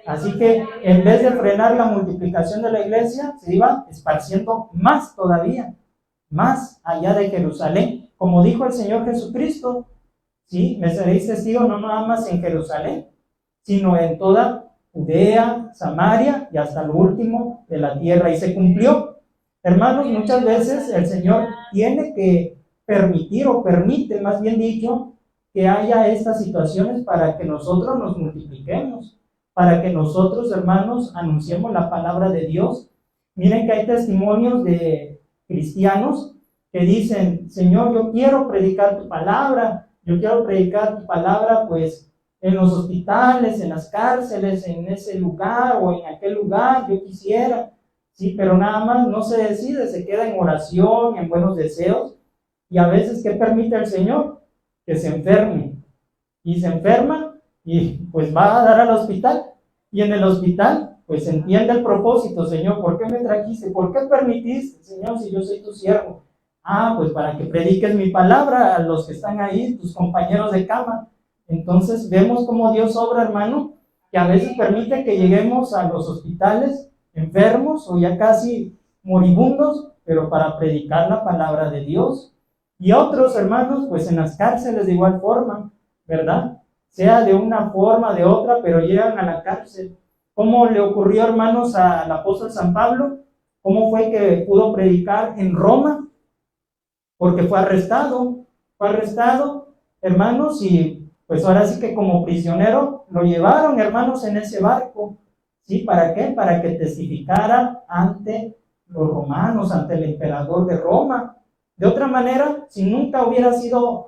Así que en vez de frenar la multiplicación de la iglesia, se iba esparciendo más todavía, más allá de Jerusalén. Como dijo el Señor Jesucristo, sí, me seréis testigos no nada más en Jerusalén, sino en toda Judea, Samaria y hasta lo último de la tierra. Y se cumplió. Hermanos, muchas veces el Señor tiene que permitir, o permite más bien dicho, que haya estas situaciones para que nosotros nos multipliquemos, para que nosotros, hermanos, anunciemos la palabra de Dios. Miren que hay testimonios de cristianos que dicen, Señor, yo quiero predicar tu palabra, pues en los hospitales, en las cárceles, en ese lugar o en aquel lugar, yo quisiera, sí, pero nada más no se decide, se queda en oración, en buenos deseos. Y a veces, ¿qué permite el Señor? Que se enferme. Y se enferma y pues va a dar al hospital. Y en el hospital, pues entiende el propósito. Señor, ¿por qué me trajiste? ¿Por qué permitiste, Señor, si yo soy tu siervo? Pues para que prediques mi palabra a los que están ahí, tus compañeros de cama. Entonces vemos cómo Dios obra, hermano, que a veces permite que lleguemos a los hospitales enfermos o ya casi moribundos, pero para predicar la palabra de Dios. Y otros, hermanos, pues en las cárceles de igual forma, ¿verdad? Sea de una forma o de otra, pero llegan a la cárcel. ¿Cómo le ocurrió, hermanos, al apóstol San Pablo? ¿Cómo fue que pudo predicar en Roma? Porque fue arrestado, hermanos, y pues ahora sí que como prisionero lo llevaron, hermanos, en ese barco. ¿Sí? ¿Para qué? Para que testificara ante los romanos, ante el emperador de Roma. De otra manera, si nunca hubiera sido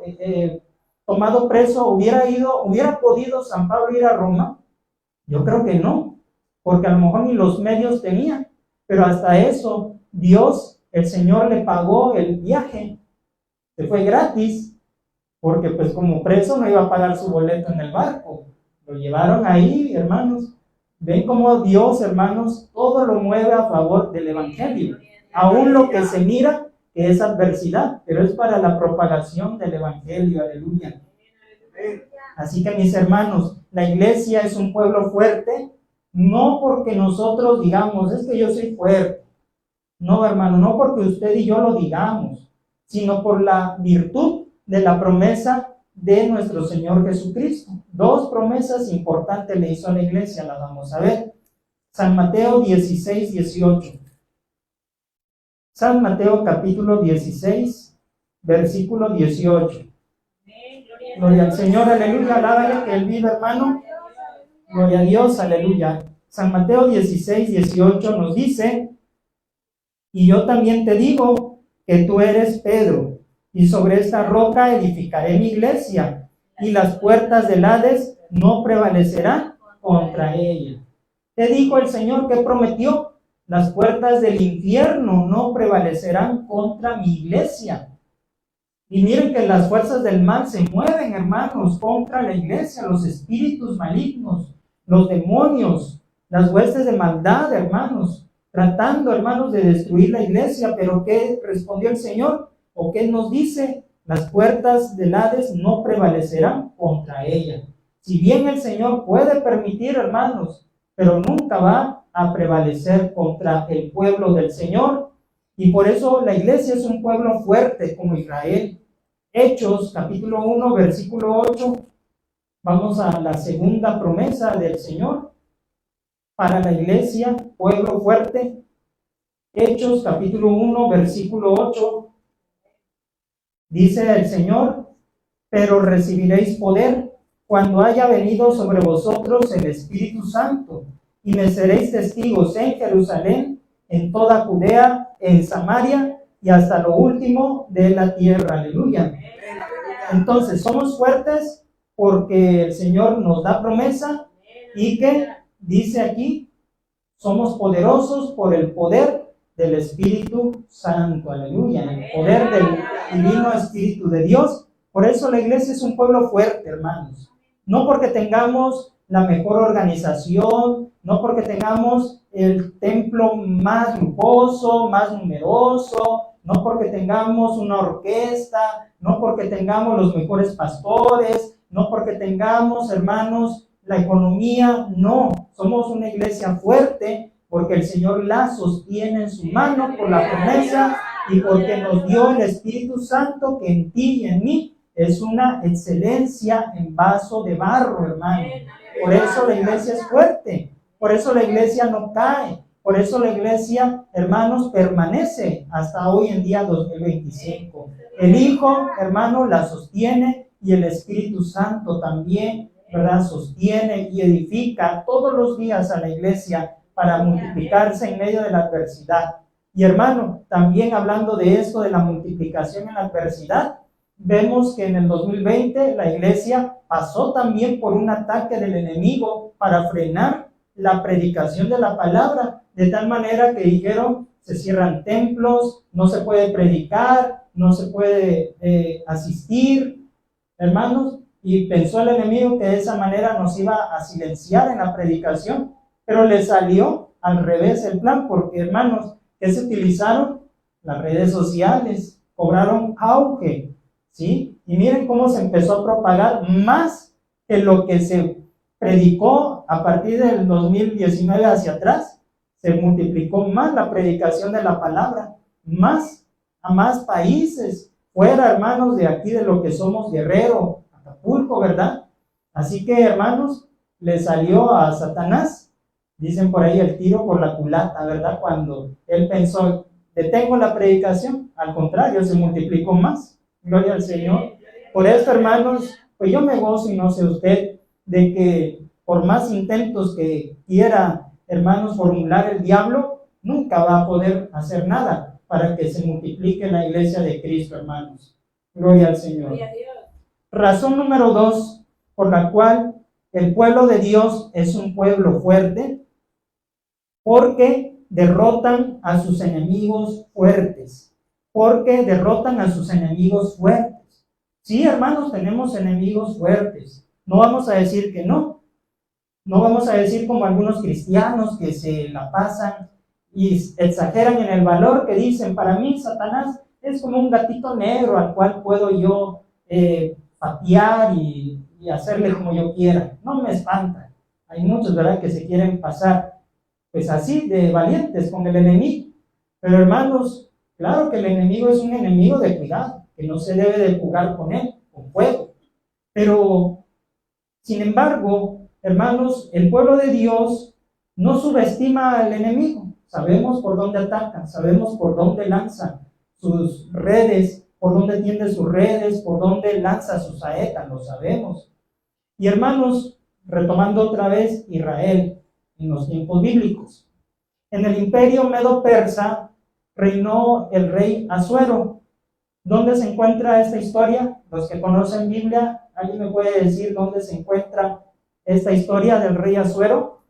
tomado preso, hubiera podido San Pablo ir a Roma. Yo creo que no, porque a lo mejor ni los medios tenía, pero hasta eso Dios, el Señor, le pagó el viaje, se fue gratis, porque pues como preso no iba a pagar su boleto en el barco, lo llevaron ahí, hermanos. Ven cómo Dios, hermanos, todo lo mueve a favor del evangelio, aún lo que se mira que es adversidad, pero es para la propagación del evangelio, aleluya. Así que, mis hermanos, la iglesia es un pueblo fuerte, no porque nosotros digamos, es que yo soy fuerte. No, hermano, no porque usted y yo lo digamos, sino por la virtud de la promesa de nuestro Señor Jesucristo. 2 promesas importantes le hizo a la iglesia, las vamos a ver. San Mateo 16, 18. San Mateo capítulo 16, versículo 18. Gloria al Señor, aleluya, alábale que Él vive, hermano. Gloria a Dios, aleluya. San Mateo 16, 18 nos dice, y yo también te digo que tú eres Pedro, y sobre esta roca edificaré mi iglesia, y las puertas del Hades no prevalecerán contra ella. ¿Qué dijo el Señor? ¿Qué prometió? Las puertas del infierno no prevalecerán contra mi iglesia. Y miren que las fuerzas del mal se mueven, hermanos, contra la iglesia, los espíritus malignos, los demonios, las huestes de maldad, hermanos, tratando, hermanos, de destruir la iglesia. Pero ¿qué respondió el Señor? ¿O qué nos dice? Las puertas del Hades no prevalecerán contra ella. Si bien el Señor puede permitir, hermanos, pero nunca va a prevalecer contra el pueblo del Señor. Y por eso la iglesia es un pueblo fuerte como Israel. Hechos, capítulo 1, versículo 8. Vamos a la segunda promesa del Señor para la iglesia, pueblo fuerte. Hechos, capítulo 1, versículo 8. Dice el Señor: pero recibiréis poder cuando haya venido sobre vosotros el Espíritu Santo, y me seréis testigos en Jerusalén, en toda Judea, en Samaria y hasta lo último de la tierra. Aleluya. Entonces, somos fuertes porque el Señor nos da promesa, y que dice aquí, somos poderosos por el poder del Espíritu Santo. Aleluya. El poder del divino Espíritu de Dios. Por eso la iglesia es un pueblo fuerte, hermanos. No porque tengamos la mejor organización, no porque tengamos el templo más lujoso, más numeroso, no porque tengamos una orquesta, no porque tengamos los mejores pastores, no porque tengamos, hermanos, la economía. No, somos una iglesia fuerte porque el Señor la sostiene en su mano por la promesa, y porque nos dio el Espíritu Santo, que en ti y en mí es una excelencia en vaso de barro, hermano. Por eso la iglesia es fuerte, por eso la iglesia no cae, por eso la iglesia, hermanos, permanece hasta hoy en día 2025. El Hijo, hermano, la sostiene, y el Espíritu Santo también, ¿verdad?, sostiene y edifica todos los días a la iglesia para multiplicarse en medio de la adversidad. Y hermano, también hablando de esto, de la multiplicación en la adversidad, vemos que en el 2020 la iglesia pasó también por un ataque del enemigo para frenar la predicación de la palabra, de tal manera que dijeron: se cierran templos, no se puede predicar, no se puede asistir, hermanos. Y pensó el enemigo que de esa manera nos iba a silenciar en la predicación, pero le salió al revés el plan, porque, hermanos, ¿qué se utilizaron? Las redes sociales cobraron auge, ¿sí? Y miren cómo se empezó a propagar más que lo que se predicó a partir del 2019 hacia atrás. Se multiplicó más la predicación de la palabra, más a más países, fuera, hermanos, de aquí, de lo que somos Guerrero, Acapulco, ¿verdad? Así que, hermanos, le salió a Satanás, dicen por ahí, el tiro por la culata, ¿verdad? Cuando él pensó: detengo la predicación, al contrario, se multiplicó más. Gloria al Señor. Por esto, hermanos, pues yo me gozo, y no sé usted, de que por más intentos que quiera, hermanos, formular el diablo, nunca va a poder hacer nada para que se multiplique la iglesia de Cristo, hermanos. Gloria al Señor. Razón número 2 por la cual el pueblo de Dios es un pueblo fuerte: porque derrotan a sus enemigos fuertes. Porque derrotan a sus enemigos fuertes. Sí, hermanos, tenemos enemigos fuertes. No vamos a decir que no. No vamos a decir como algunos cristianos que se la pasan y exageran en el valor, que dicen: para mí Satanás es como un gatito negro al cual puedo yo patear y hacerle como yo quiera. No me espanta. Hay muchos, ¿verdad?, que se quieren pasar pues así de valientes con el enemigo. Pero, hermanos, claro que el enemigo es un enemigo de cuidado, que no se debe de jugar con él, con fuego. Pero, sin embargo, hermanos, el pueblo de Dios no subestima al enemigo. Sabemos por dónde atacan, sabemos por dónde lanza sus redes, por dónde tiende sus redes, por dónde lanza sus saetas, lo sabemos. Y, hermanos, retomando otra vez Israel en los tiempos bíblicos. En el imperio medo-persa reinó el rey Asuero. ¿Dónde se encuentra esta historia? Los que conocen Biblia, ¿alguien me puede decir dónde se encuentra esta historia del rey Asuero?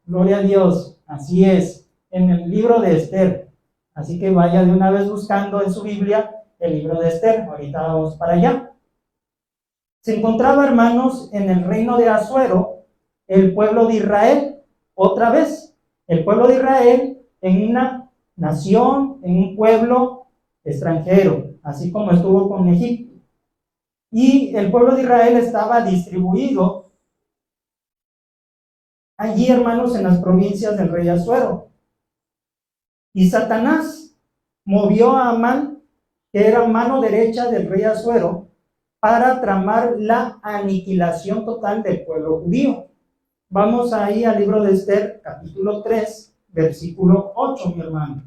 Gloria a Dios, así es, en el libro de Esther. Así que vaya de una vez buscando en su Biblia el libro de Esther. Ahorita vamos para allá. Se encontraba, hermanos, en el reino de Asuero, el pueblo de Israel, otra vez, el pueblo de Israel en una nación, en un pueblo extranjero, así como estuvo con Egipto. Y el pueblo de Israel estaba distribuido allí, hermanos, en las provincias del rey Asuero. Y Satanás movió a Amán, que era mano derecha del rey Asuero, para tramar la aniquilación total del pueblo judío. Vamos ahí al libro de Esther, capítulo 3, versículo 8, mi hermano.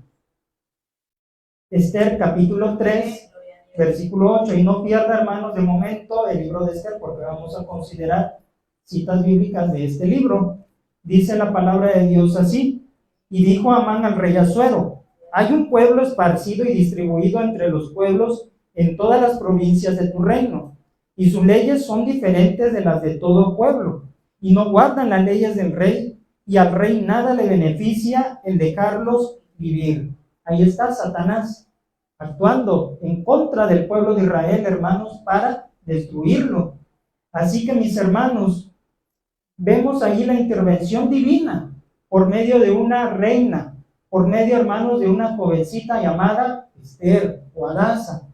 Esther, capítulo 3, versículo 8. Y no pierda, hermanos, de momento el libro de Esther, porque vamos a considerar citas bíblicas de este libro. Dice la palabra de Dios así: y dijo Amán al rey Asuero: hay un pueblo esparcido y distribuido entre los pueblos en todas las provincias de tu reino, y sus leyes son diferentes de las de todo pueblo, y no guardan las leyes del rey, y al rey nada le beneficia el dejarlos vivir. Ahí está Satanás actuando en contra del pueblo de Israel, hermanos, para destruirlo. Así que, mis hermanos, vemos ahí la intervención divina por medio de una reina, por medio, hermanos, de una jovencita llamada Esther o Hadasa,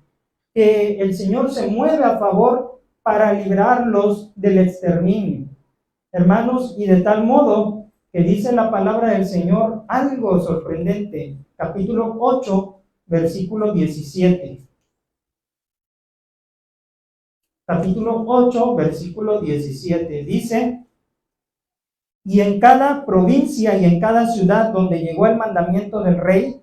que el Señor se mueve a favor para librarlos del exterminio. Hermanos, y de tal modo que dice la palabra del Señor algo sorprendente. Capítulo 8, versículo 17. Capítulo 8, versículo 17. Dice: y en cada provincia y en cada ciudad donde llegó el mandamiento del rey,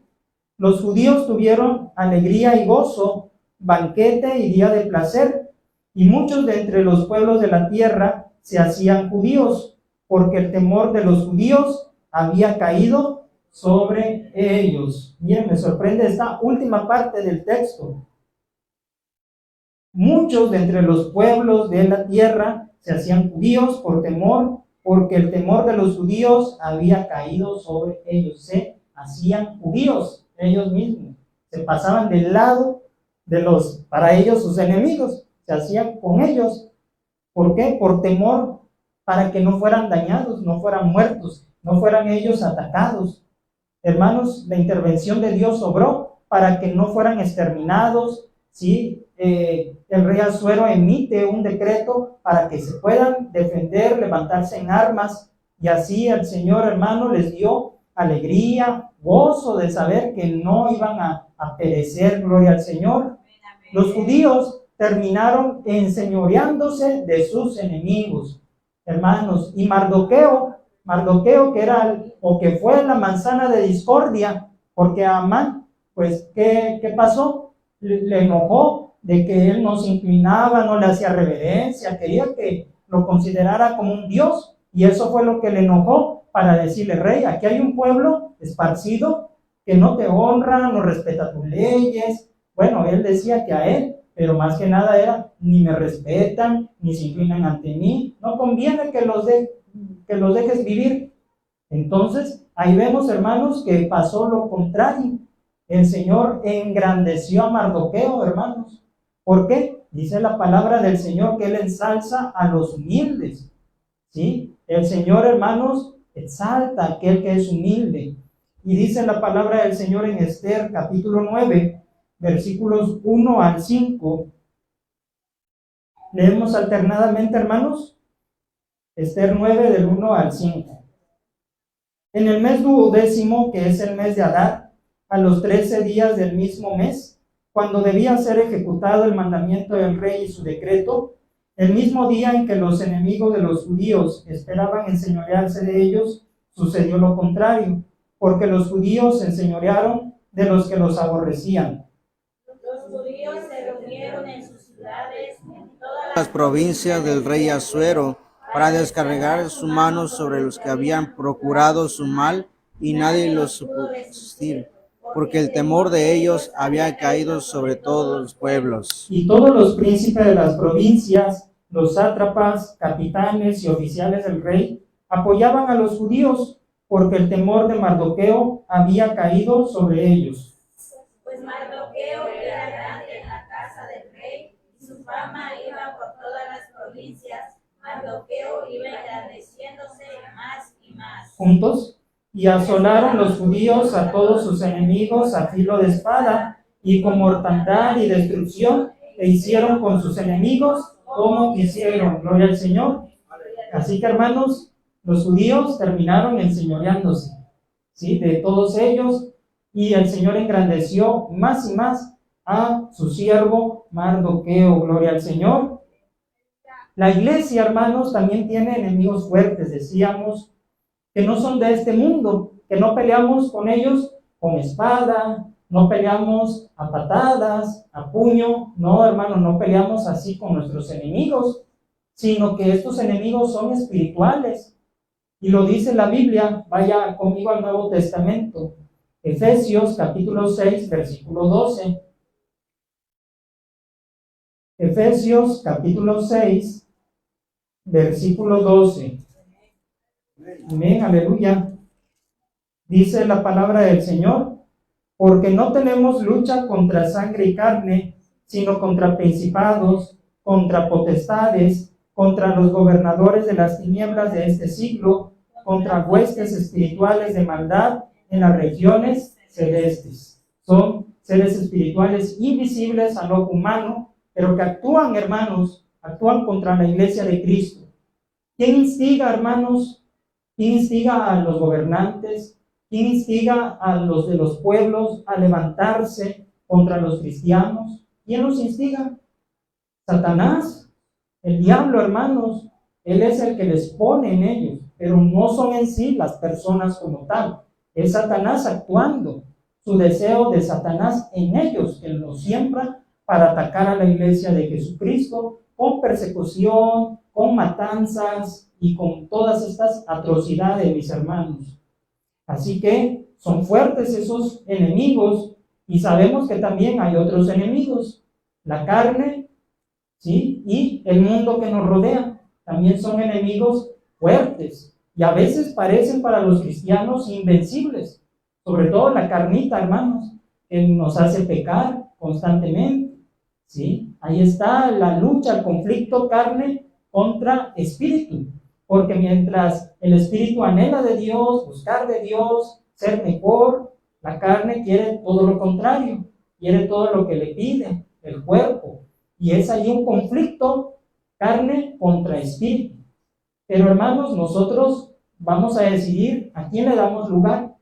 los judíos tuvieron alegría y gozo, banquete y día de placer, y muchos de entre los pueblos de la tierra se hacían judíos, porque el temor de los judíos había caído sobre ellos. Miren, me sorprende esta última parte del texto. Muchos de entre los pueblos de la tierra se hacían judíos por temor, porque el temor de los judíos había caído sobre ellos. Se hacían judíos ellos mismos, se pasaban del lado de los, para ellos, sus enemigos, se hacían con ellos. ¿Por qué? Por temor, para que no fueran dañados, no fueran muertos, no fueran ellos atacados. Hermanos, la intervención de Dios obró para que no fueran exterminados, ¿sí? El rey Asuero emite un decreto para que se puedan defender, levantarse en armas, y así el Señor, hermano, les dio alegría, gozo de saber que no iban a perecer. Gloria al Señor. Los judíos terminaron enseñoreándose de sus enemigos, hermanos. Y Mardoqueo que era o que fue la manzana de discordia, porque Amán, pues, ¿qué pasó? Le enojó de que él no se inclinaba, no le hacía reverencia, quería que lo considerara como un dios, y eso fue lo que le enojó, para decirle: rey, aquí hay un pueblo esparcido que no te honra, no respeta tus leyes. Bueno, él decía que a él, pero más que nada era: ni me respetan, ni se inclinan ante mí, no conviene que los dejes vivir. Entonces, ahí vemos, hermanos, que pasó lo contrario. El Señor engrandeció a Mardoqueo, hermanos. ¿Por qué? Dice la palabra del Señor que Él ensalza a los humildes, ¿sí? El Señor, hermanos, exalta a aquel que es humilde. Y dice la palabra del Señor en Esther, capítulo 9, versículos 1 al 5. Leemos alternadamente, hermanos. Esther 9, del 1 al 5. En el mes 12º, que es el mes de Adar, a los 13 días del mismo mes, cuando debía ser ejecutado el mandamiento del rey y su decreto, el mismo día en que los enemigos de los judíos esperaban enseñorearse de ellos, sucedió lo contrario, porque los judíos se enseñorearon de los que los aborrecían. Los judíos se reunieron en sus ciudades, en todas Las provincias del rey Asuero, para descargar su mano sobre los que habían procurado su mal, y nadie los supo resistir. porque el temor de ellos había caído sobre todos los pueblos. Y todos los príncipes de las provincias, los sátrapas, capitanes y oficiales del rey, apoyaban a los judíos, porque el temor de Mardoqueo había caído sobre ellos. Pues Mardoqueo era grande en la casa del rey, y su fama iba por todas las provincias. Mardoqueo iba engrandeciéndose más y más. Juntos, y asolaron los judíos a todos sus enemigos a filo de espada, y con mortandad y destrucción, e hicieron con sus enemigos como quisieron. Gloria al Señor. Así que, hermanos, los judíos terminaron enseñoreándose, ¿sí?, de todos ellos, y el Señor engrandeció más y más a su siervo Mardoqueo. Gloria al Señor. La iglesia, hermanos, también tiene enemigos fuertes. Decíamos que no son de este mundo, que no peleamos con ellos con espada, no peleamos a patadas, a puño. No, hermano, no peleamos así con nuestros enemigos, sino que estos enemigos son espirituales. Y lo dice la Biblia. Vaya conmigo al Nuevo Testamento. Efesios capítulo 6, versículo 12. Efesios capítulo 6, versículo 12. Amén, aleluya. Dice la palabra del Señor: porque no tenemos lucha contra sangre y carne, sino contra principados, contra potestades, contra los gobernadores de las tinieblas de este siglo, contra huestes espirituales de maldad en las regiones celestes. Son seres espirituales invisibles al ojo humano, pero que actúan, hermanos, actúan contra la iglesia de Cristo. ¿Quién instiga, hermanos? ¿Quién instiga a los gobernantes? ¿Quién instiga a los de los pueblos a levantarse contra los cristianos? ¿Quién los instiga? Satanás, el diablo, hermanos. Él es el que les pone en ellos, pero no son en sí las personas como tal. Es Satanás actuando, su deseo de Satanás en ellos, que los siembra para atacar a la iglesia de Jesucristo con persecución, con matanzas y con todas estas atrocidades, mis hermanos. Así que son fuertes esos enemigos, y sabemos que también hay otros enemigos, la carne, ¿sí?, y el mundo que nos rodea. También son enemigos fuertes, y a veces parecen para los cristianos invencibles, sobre todo la carnita, hermanos, que nos hace pecar constantemente, ¿sí? Ahí está la lucha, el conflicto carne contra espíritu, porque mientras el espíritu anhela de Dios, buscar de Dios, ser mejor, la carne quiere todo lo contrario, quiere todo lo que le pide el cuerpo, y es ahí un conflicto carne contra espíritu. Pero, hermanos, nosotros vamos a decidir a quién le damos lugar,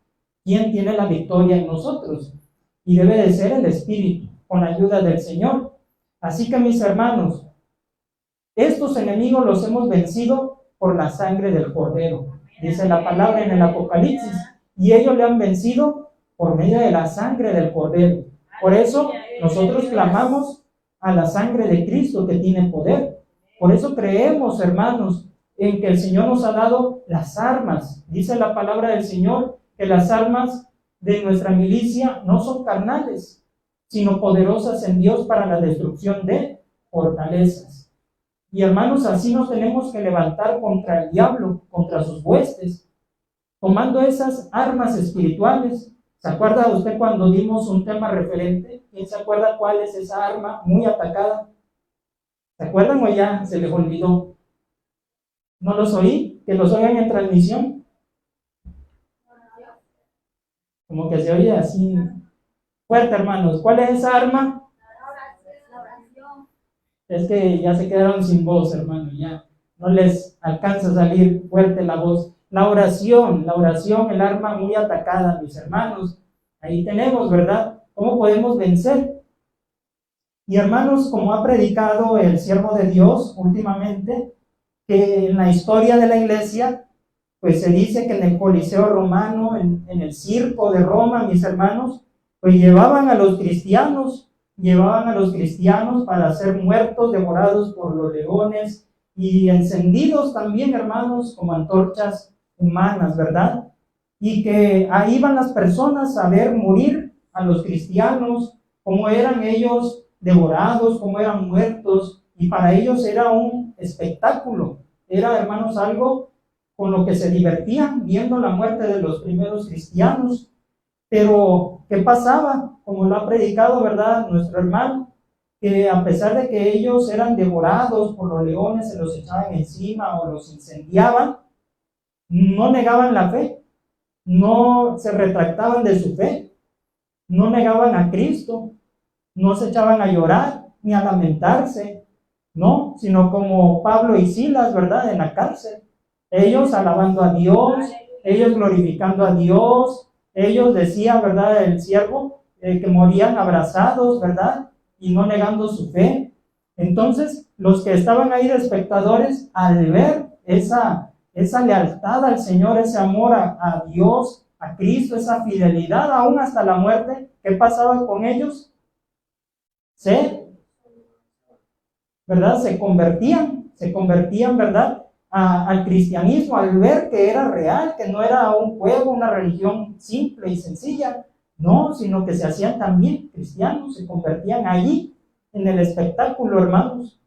quién tiene la victoria en nosotros, y debe de ser el espíritu, con la ayuda del Señor. Así que, mis hermanos, estos enemigos los hemos vencido por la sangre del Cordero, dice la palabra en el Apocalipsis, y ellos le han vencido por medio de la sangre del Cordero. Por eso nosotros clamamos a la sangre de Cristo, que tiene poder. Por eso creemos, hermanos, en que el Señor nos ha dado las armas. Dice la palabra del Señor que las armas de nuestra milicia no son carnales, sino poderosas en Dios para la destrucción de fortalezas. Y, hermanos, así nos tenemos que levantar contra el diablo, contra sus huestes, tomando esas armas espirituales. ¿Se acuerda usted cuando dimos un tema referente? ¿Quién se acuerda cuál es esa arma muy atacada? ¿Se acuerdan o ya se les olvidó? ¿No los oí? ¿Que los oigan en transmisión? Como que se oye así fuerte, hermanos. ¿Cuál es esa arma? La oración. Es que ya se quedaron sin voz, hermano. Ya no les alcanza a salir fuerte la voz. La oración, el arma muy atacada, mis hermanos. Ahí tenemos, ¿verdad? ¿Cómo podemos vencer? Y, hermanos, como ha predicado el siervo de Dios últimamente, que en la historia de la iglesia, pues se dice que en el Coliseo romano, en el circo de Roma, mis hermanos, pues llevaban a los cristianos para ser muertos, devorados por los leones y encendidos también, hermanos, como antorchas humanas, ¿verdad? Y que ahí van las personas a ver morir a los cristianos, cómo eran ellos devorados, cómo eran muertos, y para ellos era un espectáculo, era, hermanos, algo con lo que se divertían viendo la muerte de los primeros cristianos. Pero, ¿qué pasaba? Como lo ha predicado, ¿verdad?, nuestro hermano, que a pesar de que ellos eran devorados por los leones, se los echaban encima o los incendiaban, no negaban la fe, no se retractaban de su fe, no negaban a Cristo, no se echaban a llorar ni a lamentarse, no, sino como Pablo y Silas, ¿verdad?, en la cárcel, ellos alabando a Dios, ellos glorificando a Dios, ellos decían, ¿verdad?, el siervo, que morían abrazados, ¿verdad?, y no negando su fe. Entonces, los que estaban ahí de espectadores, al ver esa lealtad al Señor, ese amor a Dios, a Cristo, esa fidelidad aún hasta la muerte, ¿qué pasaba con ellos? ¿Verdad? Se convertían, ¿verdad?, al cristianismo, al ver que era real, que no era un juego, una religión simple y sencilla, no, sino que se hacían también cristianos, se convertían allí en el espectáculo, hermanos.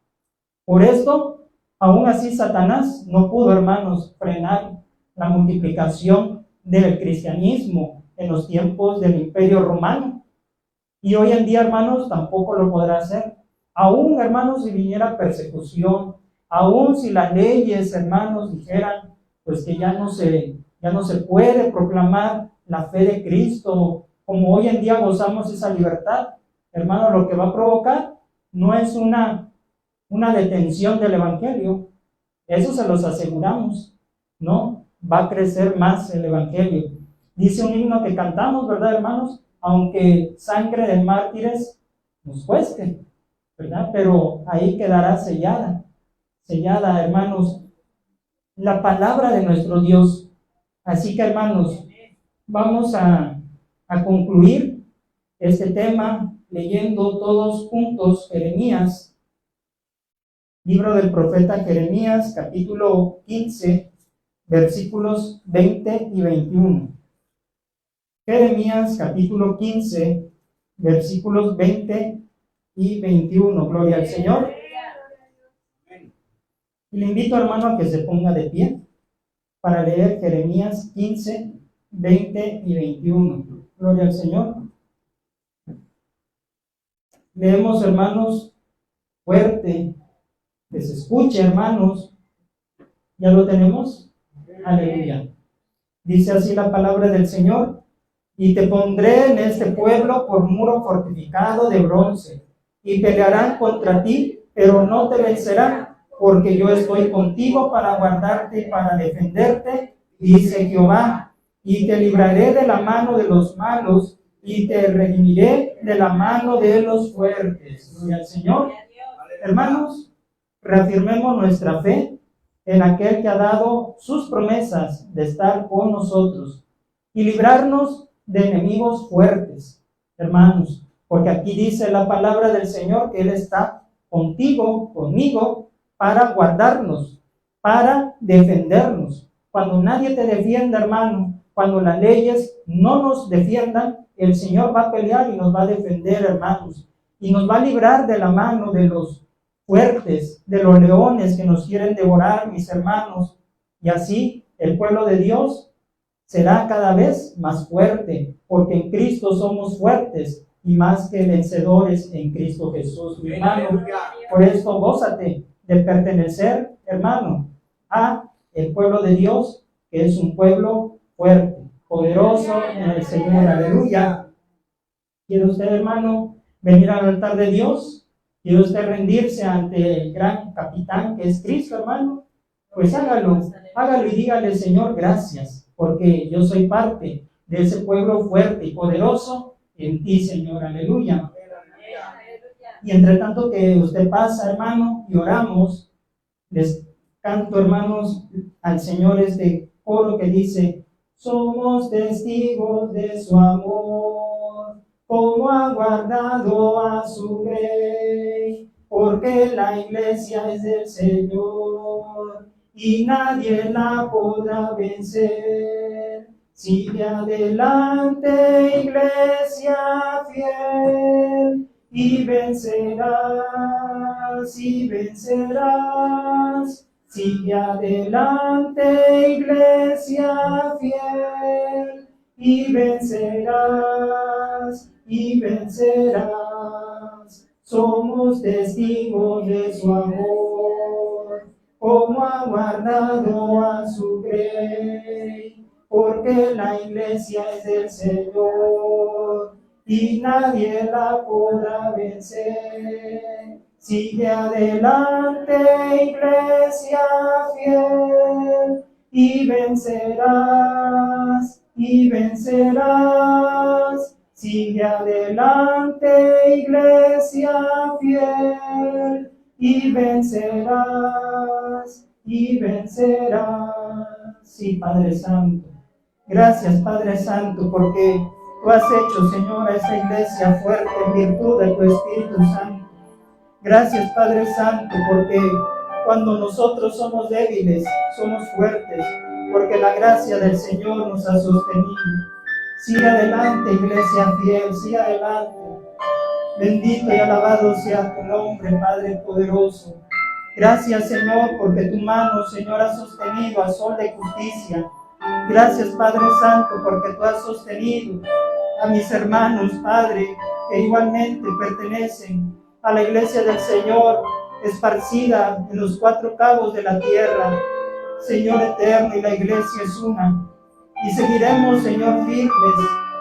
Por esto, aún así Satanás no pudo, hermanos, frenar la multiplicación del cristianismo en los tiempos del Imperio Romano. Y hoy en día, hermanos, tampoco lo podrá hacer. Aún, hermanos, si viniera persecución, aún si las leyes, hermanos, dijeran pues que ya no se puede proclamar la fe de Cristo, como hoy en día gozamos esa libertad, hermano, lo que va a provocar no es una detención del evangelio, eso se los aseguramos, ¿no? Va a crecer más el evangelio. Dice un himno que cantamos, ¿verdad, hermanos? Aunque sangre de mártires nos cueste, ¿verdad? Pero ahí quedará sellada, hermanos, la palabra de nuestro Dios. Así que, hermanos, vamos a concluir este tema leyendo todos juntos Jeremías, libro del profeta Jeremías, capítulo 15, versículos 20 y 21. Jeremías, capítulo 15, versículos 20 y 21. Gloria al Señor. Y le invito, hermano, a que se ponga de pie para leer Jeremías 15, 20 y 21. Gloria al Señor. Leemos, hermanos, fuerte, que se escuche, hermanos. ¿Ya lo tenemos? Aleluya. Dice así la palabra del Señor: y te pondré en este pueblo por muro fortificado de bronce, y pelearán contra ti, pero no te vencerán, porque yo estoy contigo para guardarte y para defenderte, dice Jehová, y te libraré de la mano de los malos, y te redimiré de la mano de los fuertes. Gloria al Señor. Hermanos, reafirmemos nuestra fe en aquel que ha dado sus promesas de estar con nosotros y librarnos de enemigos fuertes, hermanos, porque aquí dice la palabra del Señor que Él está contigo, conmigo, para guardarnos, para defendernos. Cuando nadie te defienda, hermano, cuando las leyes no nos defiendan, el Señor va a pelear y nos va a defender, hermanos, y nos va a librar de la mano de los fuertes, de los leones que nos quieren devorar, mis hermanos, y así el pueblo de Dios será cada vez más fuerte, porque en Cristo somos fuertes y más que vencedores en Cristo Jesús, mi hermano. Por esto gózate de pertenecer, hermano, a el pueblo de Dios, que es un pueblo fuerte, poderoso en el Señor. Aleluya. ¿Quiere usted, hermano, venir al altar de Dios? ¿Quiere usted rendirse ante el gran capitán que es Cristo, hermano? Pues hágalo y dígale: Señor, gracias, porque yo soy parte de ese pueblo fuerte y poderoso en ti, Señor. Aleluya. Y entre tanto que usted pasa, hermano, y oramos, les canto, hermanos, al Señor este coro que dice: somos testigos de su amor, como ha guardado a su rey, porque la iglesia es del Señor y nadie la podrá vencer. Sigue adelante, iglesia fiel, y vencerás, y vencerás. Sigue adelante, iglesia fiel, y vencerás, y vencerás. Somos testigos de su amor, como ha guardado a su grey, porque la iglesia es del Señor y nadie la podrá vencer. Sigue adelante, iglesia fiel, y vencerás, y vencerás. Sigue adelante, iglesia fiel, y vencerás, y vencerás. Sí, Padre Santo. Gracias, Padre Santo, porque tú has hecho, Señor, a esta iglesia fuerte en virtud de tu Espíritu Santo. Gracias, Padre Santo, porque cuando nosotros somos débiles, somos fuertes, porque la gracia del Señor nos ha sostenido. Sigue adelante, iglesia fiel, sigue adelante. Bendito y alabado sea tu nombre, Padre poderoso. Gracias, Señor, porque tu mano, Señor, ha sostenido al sol de justicia. Gracias, Padre Santo, porque tú has sostenido a mis hermanos, Padre, que igualmente pertenecen a la iglesia del Señor, esparcida en los 4 cabos de la tierra. Señor eterno, y la iglesia es una. Y seguiremos, Señor, firmes,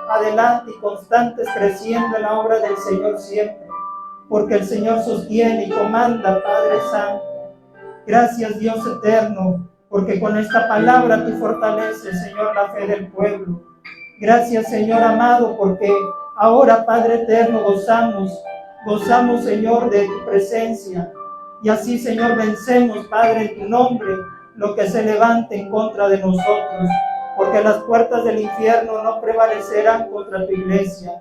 adelante y constantes, creciendo en la obra del Señor siempre, porque el Señor sostiene y comanda, Padre Santo. Gracias, Dios eterno, porque con esta palabra tú fortaleces, Señor, la fe del pueblo. Gracias, Señor amado, porque ahora, Padre eterno, gozamos, Señor, de tu presencia. Y así, Señor, vencemos, Padre, en tu nombre, lo que se levante en contra de nosotros, porque las puertas del infierno no prevalecerán contra tu iglesia.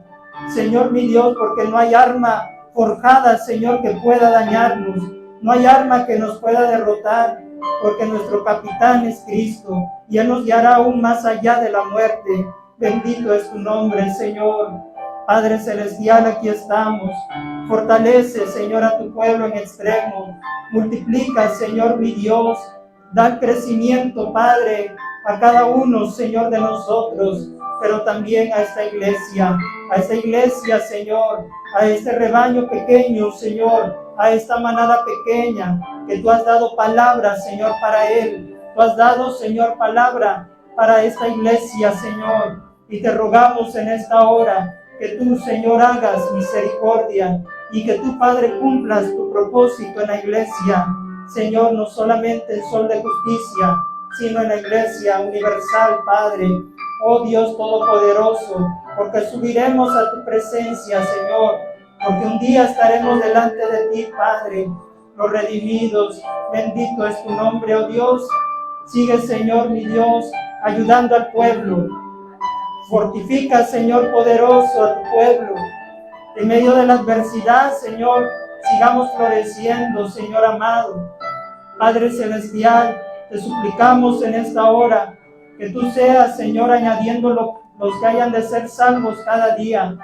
Señor mi Dios, porque no hay arma forjada, Señor, que pueda dañarnos, no hay arma que nos pueda derrotar, porque nuestro capitán es Cristo, y Él nos guiará aún más allá de la muerte. Bendito es tu nombre, Señor. Padre celestial, aquí estamos. Fortalece, Señor, a tu pueblo en extremo. Multiplica, Señor mi Dios. Da crecimiento, Padre, a cada uno, Señor, de nosotros, pero también a esta iglesia, Señor, a este rebaño pequeño, Señor, a esta manada pequeña, que tú has dado palabra, Señor, para él. Tú has dado, Señor, palabra para esta iglesia, Señor, y te rogamos en esta hora que tú, Señor, hagas misericordia y que tú, Padre, cumplas tu propósito en la iglesia, Señor, no solamente el sol de justicia, sino en la iglesia universal, Padre. Oh Dios Todopoderoso, porque subiremos a tu presencia, Señor, porque un día estaremos delante de ti, Padre, los redimidos. Bendito es tu nombre, oh Dios. Sigue, Señor, mi Dios, ayudando al pueblo. Fortifica, Señor poderoso, a tu pueblo. En medio de la adversidad, Señor, sigamos floreciendo, Señor amado. Padre celestial, te suplicamos en esta hora que tú seas, Señor, añadiendo los que hayan de ser salvos cada día.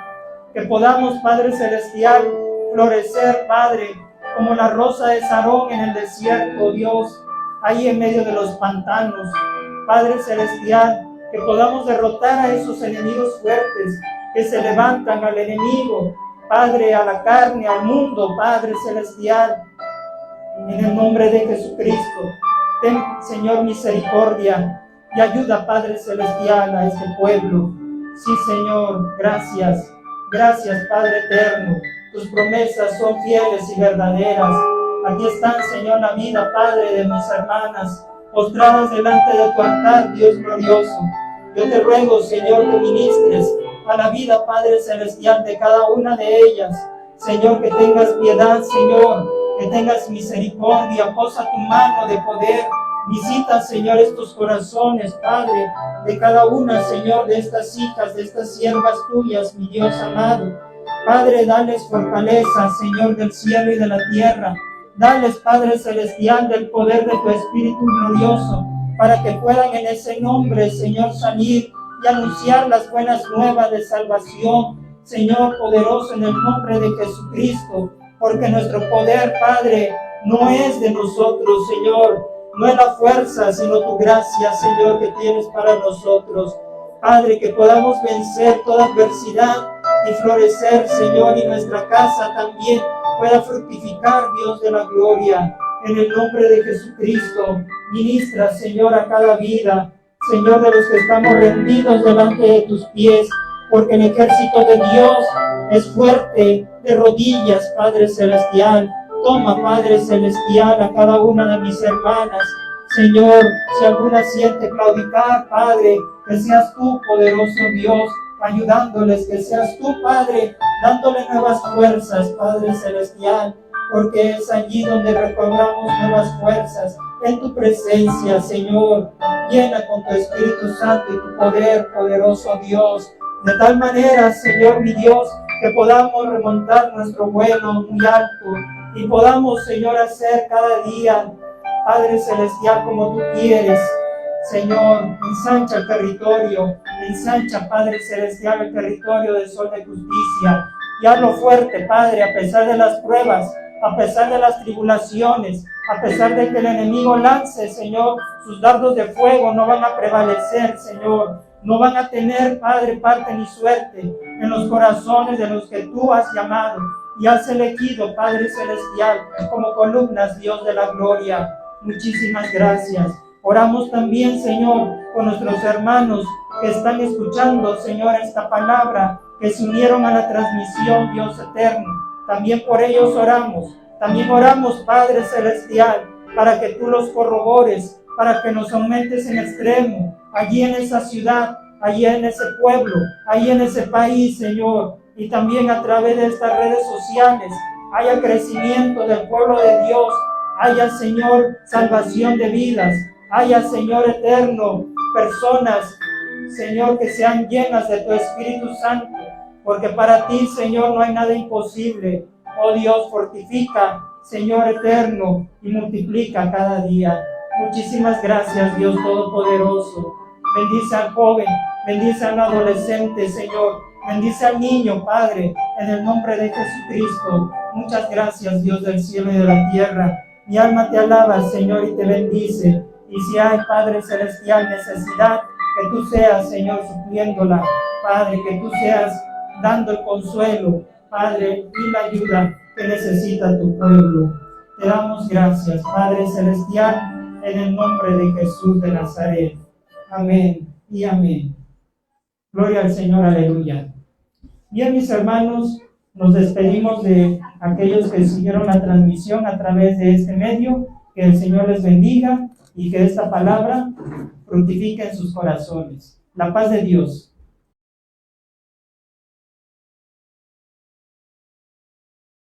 Que podamos, Padre celestial, florecer, Padre, como la rosa de Sarón en el desierto, Dios, ahí en medio de los pantanos. Padre celestial, que podamos derrotar a esos enemigos fuertes que se levantan al enemigo, Padre, a la carne, al mundo, Padre celestial. En el nombre de Jesucristo, ten, Señor, misericordia y ayuda, Padre celestial, a este pueblo. Sí, Señor, gracias. Gracias, Padre eterno. Tus promesas son fieles y verdaderas. Aquí están, Señor, la vida, Padre, de mis hermanas, postradas delante de tu altar, Dios glorioso. Yo te ruego, Señor, que ministres a la vida, Padre celestial, de cada una de ellas. Señor, que tengas piedad, Señor, que tengas misericordia, posa tu mano de poder. Visita, Señor, estos corazones, Padre, de cada una, Señor, de estas hijas, de estas siervas tuyas, mi Dios amado. Padre, dales fortaleza, Señor, del cielo y de la tierra. Dales, Padre celestial, del poder de tu Espíritu glorioso, para que puedan en ese nombre, Señor, salir y anunciar las buenas nuevas de salvación, Señor poderoso, en el nombre de Jesucristo, porque nuestro poder, Padre, no es de nosotros, Señor, no es la fuerza, sino tu gracia, Señor, que tienes para nosotros. Padre, que podamos vencer toda adversidad y florecer, Señor, y nuestra casa también pueda fructificar, Dios de la gloria. En el nombre de Jesucristo, ministra, Señor, a cada vida, Señor, de los que estamos rendidos delante de tus pies, porque el ejército de Dios es fuerte de rodillas, Padre Celestial. Toma, Padre Celestial, a cada una de mis hermanas. Señor, si alguna siente claudicar, Padre, que seas tú, poderoso Dios, ayudándoles, que seas tú, Padre, dándole nuevas fuerzas, Padre Celestial, porque es allí donde recobramos nuevas fuerzas, en tu presencia, Señor. Llena con tu Espíritu Santo y tu poder, poderoso Dios, de tal manera, Señor mi Dios, que podamos remontar nuestro vuelo muy alto y podamos, Señor, hacer cada día, Padre Celestial, como tú quieres. Señor, ensancha el territorio, ensancha, Padre Celestial, el territorio del Sol de Justicia, y hazlo fuerte, Padre, a pesar de las pruebas, a pesar de las tribulaciones, a pesar de que el enemigo lance, Señor, sus dardos de fuego, no van a prevalecer, Señor, no van a tener, Padre, parte ni suerte en los corazones de los que tú has llamado y has elegido, Padre Celestial, como columnas, Dios de la gloria. Muchísimas gracias. Oramos también, Señor, con nuestros hermanos que están escuchando, Señor, esta palabra, que se unieron a la transmisión, Dios eterno. También por ellos oramos. También oramos, Padre Celestial, para que tú los corrobores, para que nos aumentes en extremo, allí en esa ciudad, allí en ese pueblo, allí en ese país, Señor. Y también a través de estas redes sociales haya crecimiento del pueblo de Dios, haya, Señor, salvación de vidas, haya, Señor eterno, personas, Señor, que sean llenas de tu Espíritu Santo, porque para ti, Señor, no hay nada imposible. Oh Dios, fortifica, Señor eterno, y multiplica cada día. Muchísimas gracias, Dios Todopoderoso. Bendice al joven, bendice al adolescente, Señor. Bendice al niño, Padre, en el nombre de Jesucristo. Muchas gracias, Dios del cielo y de la tierra. Mi alma te alaba, Señor, y te bendice. Y si hay, Padre Celestial, necesidad, que tú seas, Señor, supliéndola. Padre, que tú seas dando el consuelo, Padre, y la ayuda que necesita tu pueblo. Te damos gracias, Padre Celestial, en el nombre de Jesús de Nazaret. Amén y amén. Gloria al Señor, aleluya. Bien, mis hermanos, nos despedimos de aquellos que siguieron la transmisión a través de este medio. Que el Señor les bendiga y que esta palabra fructifique en sus corazones. La paz de Dios,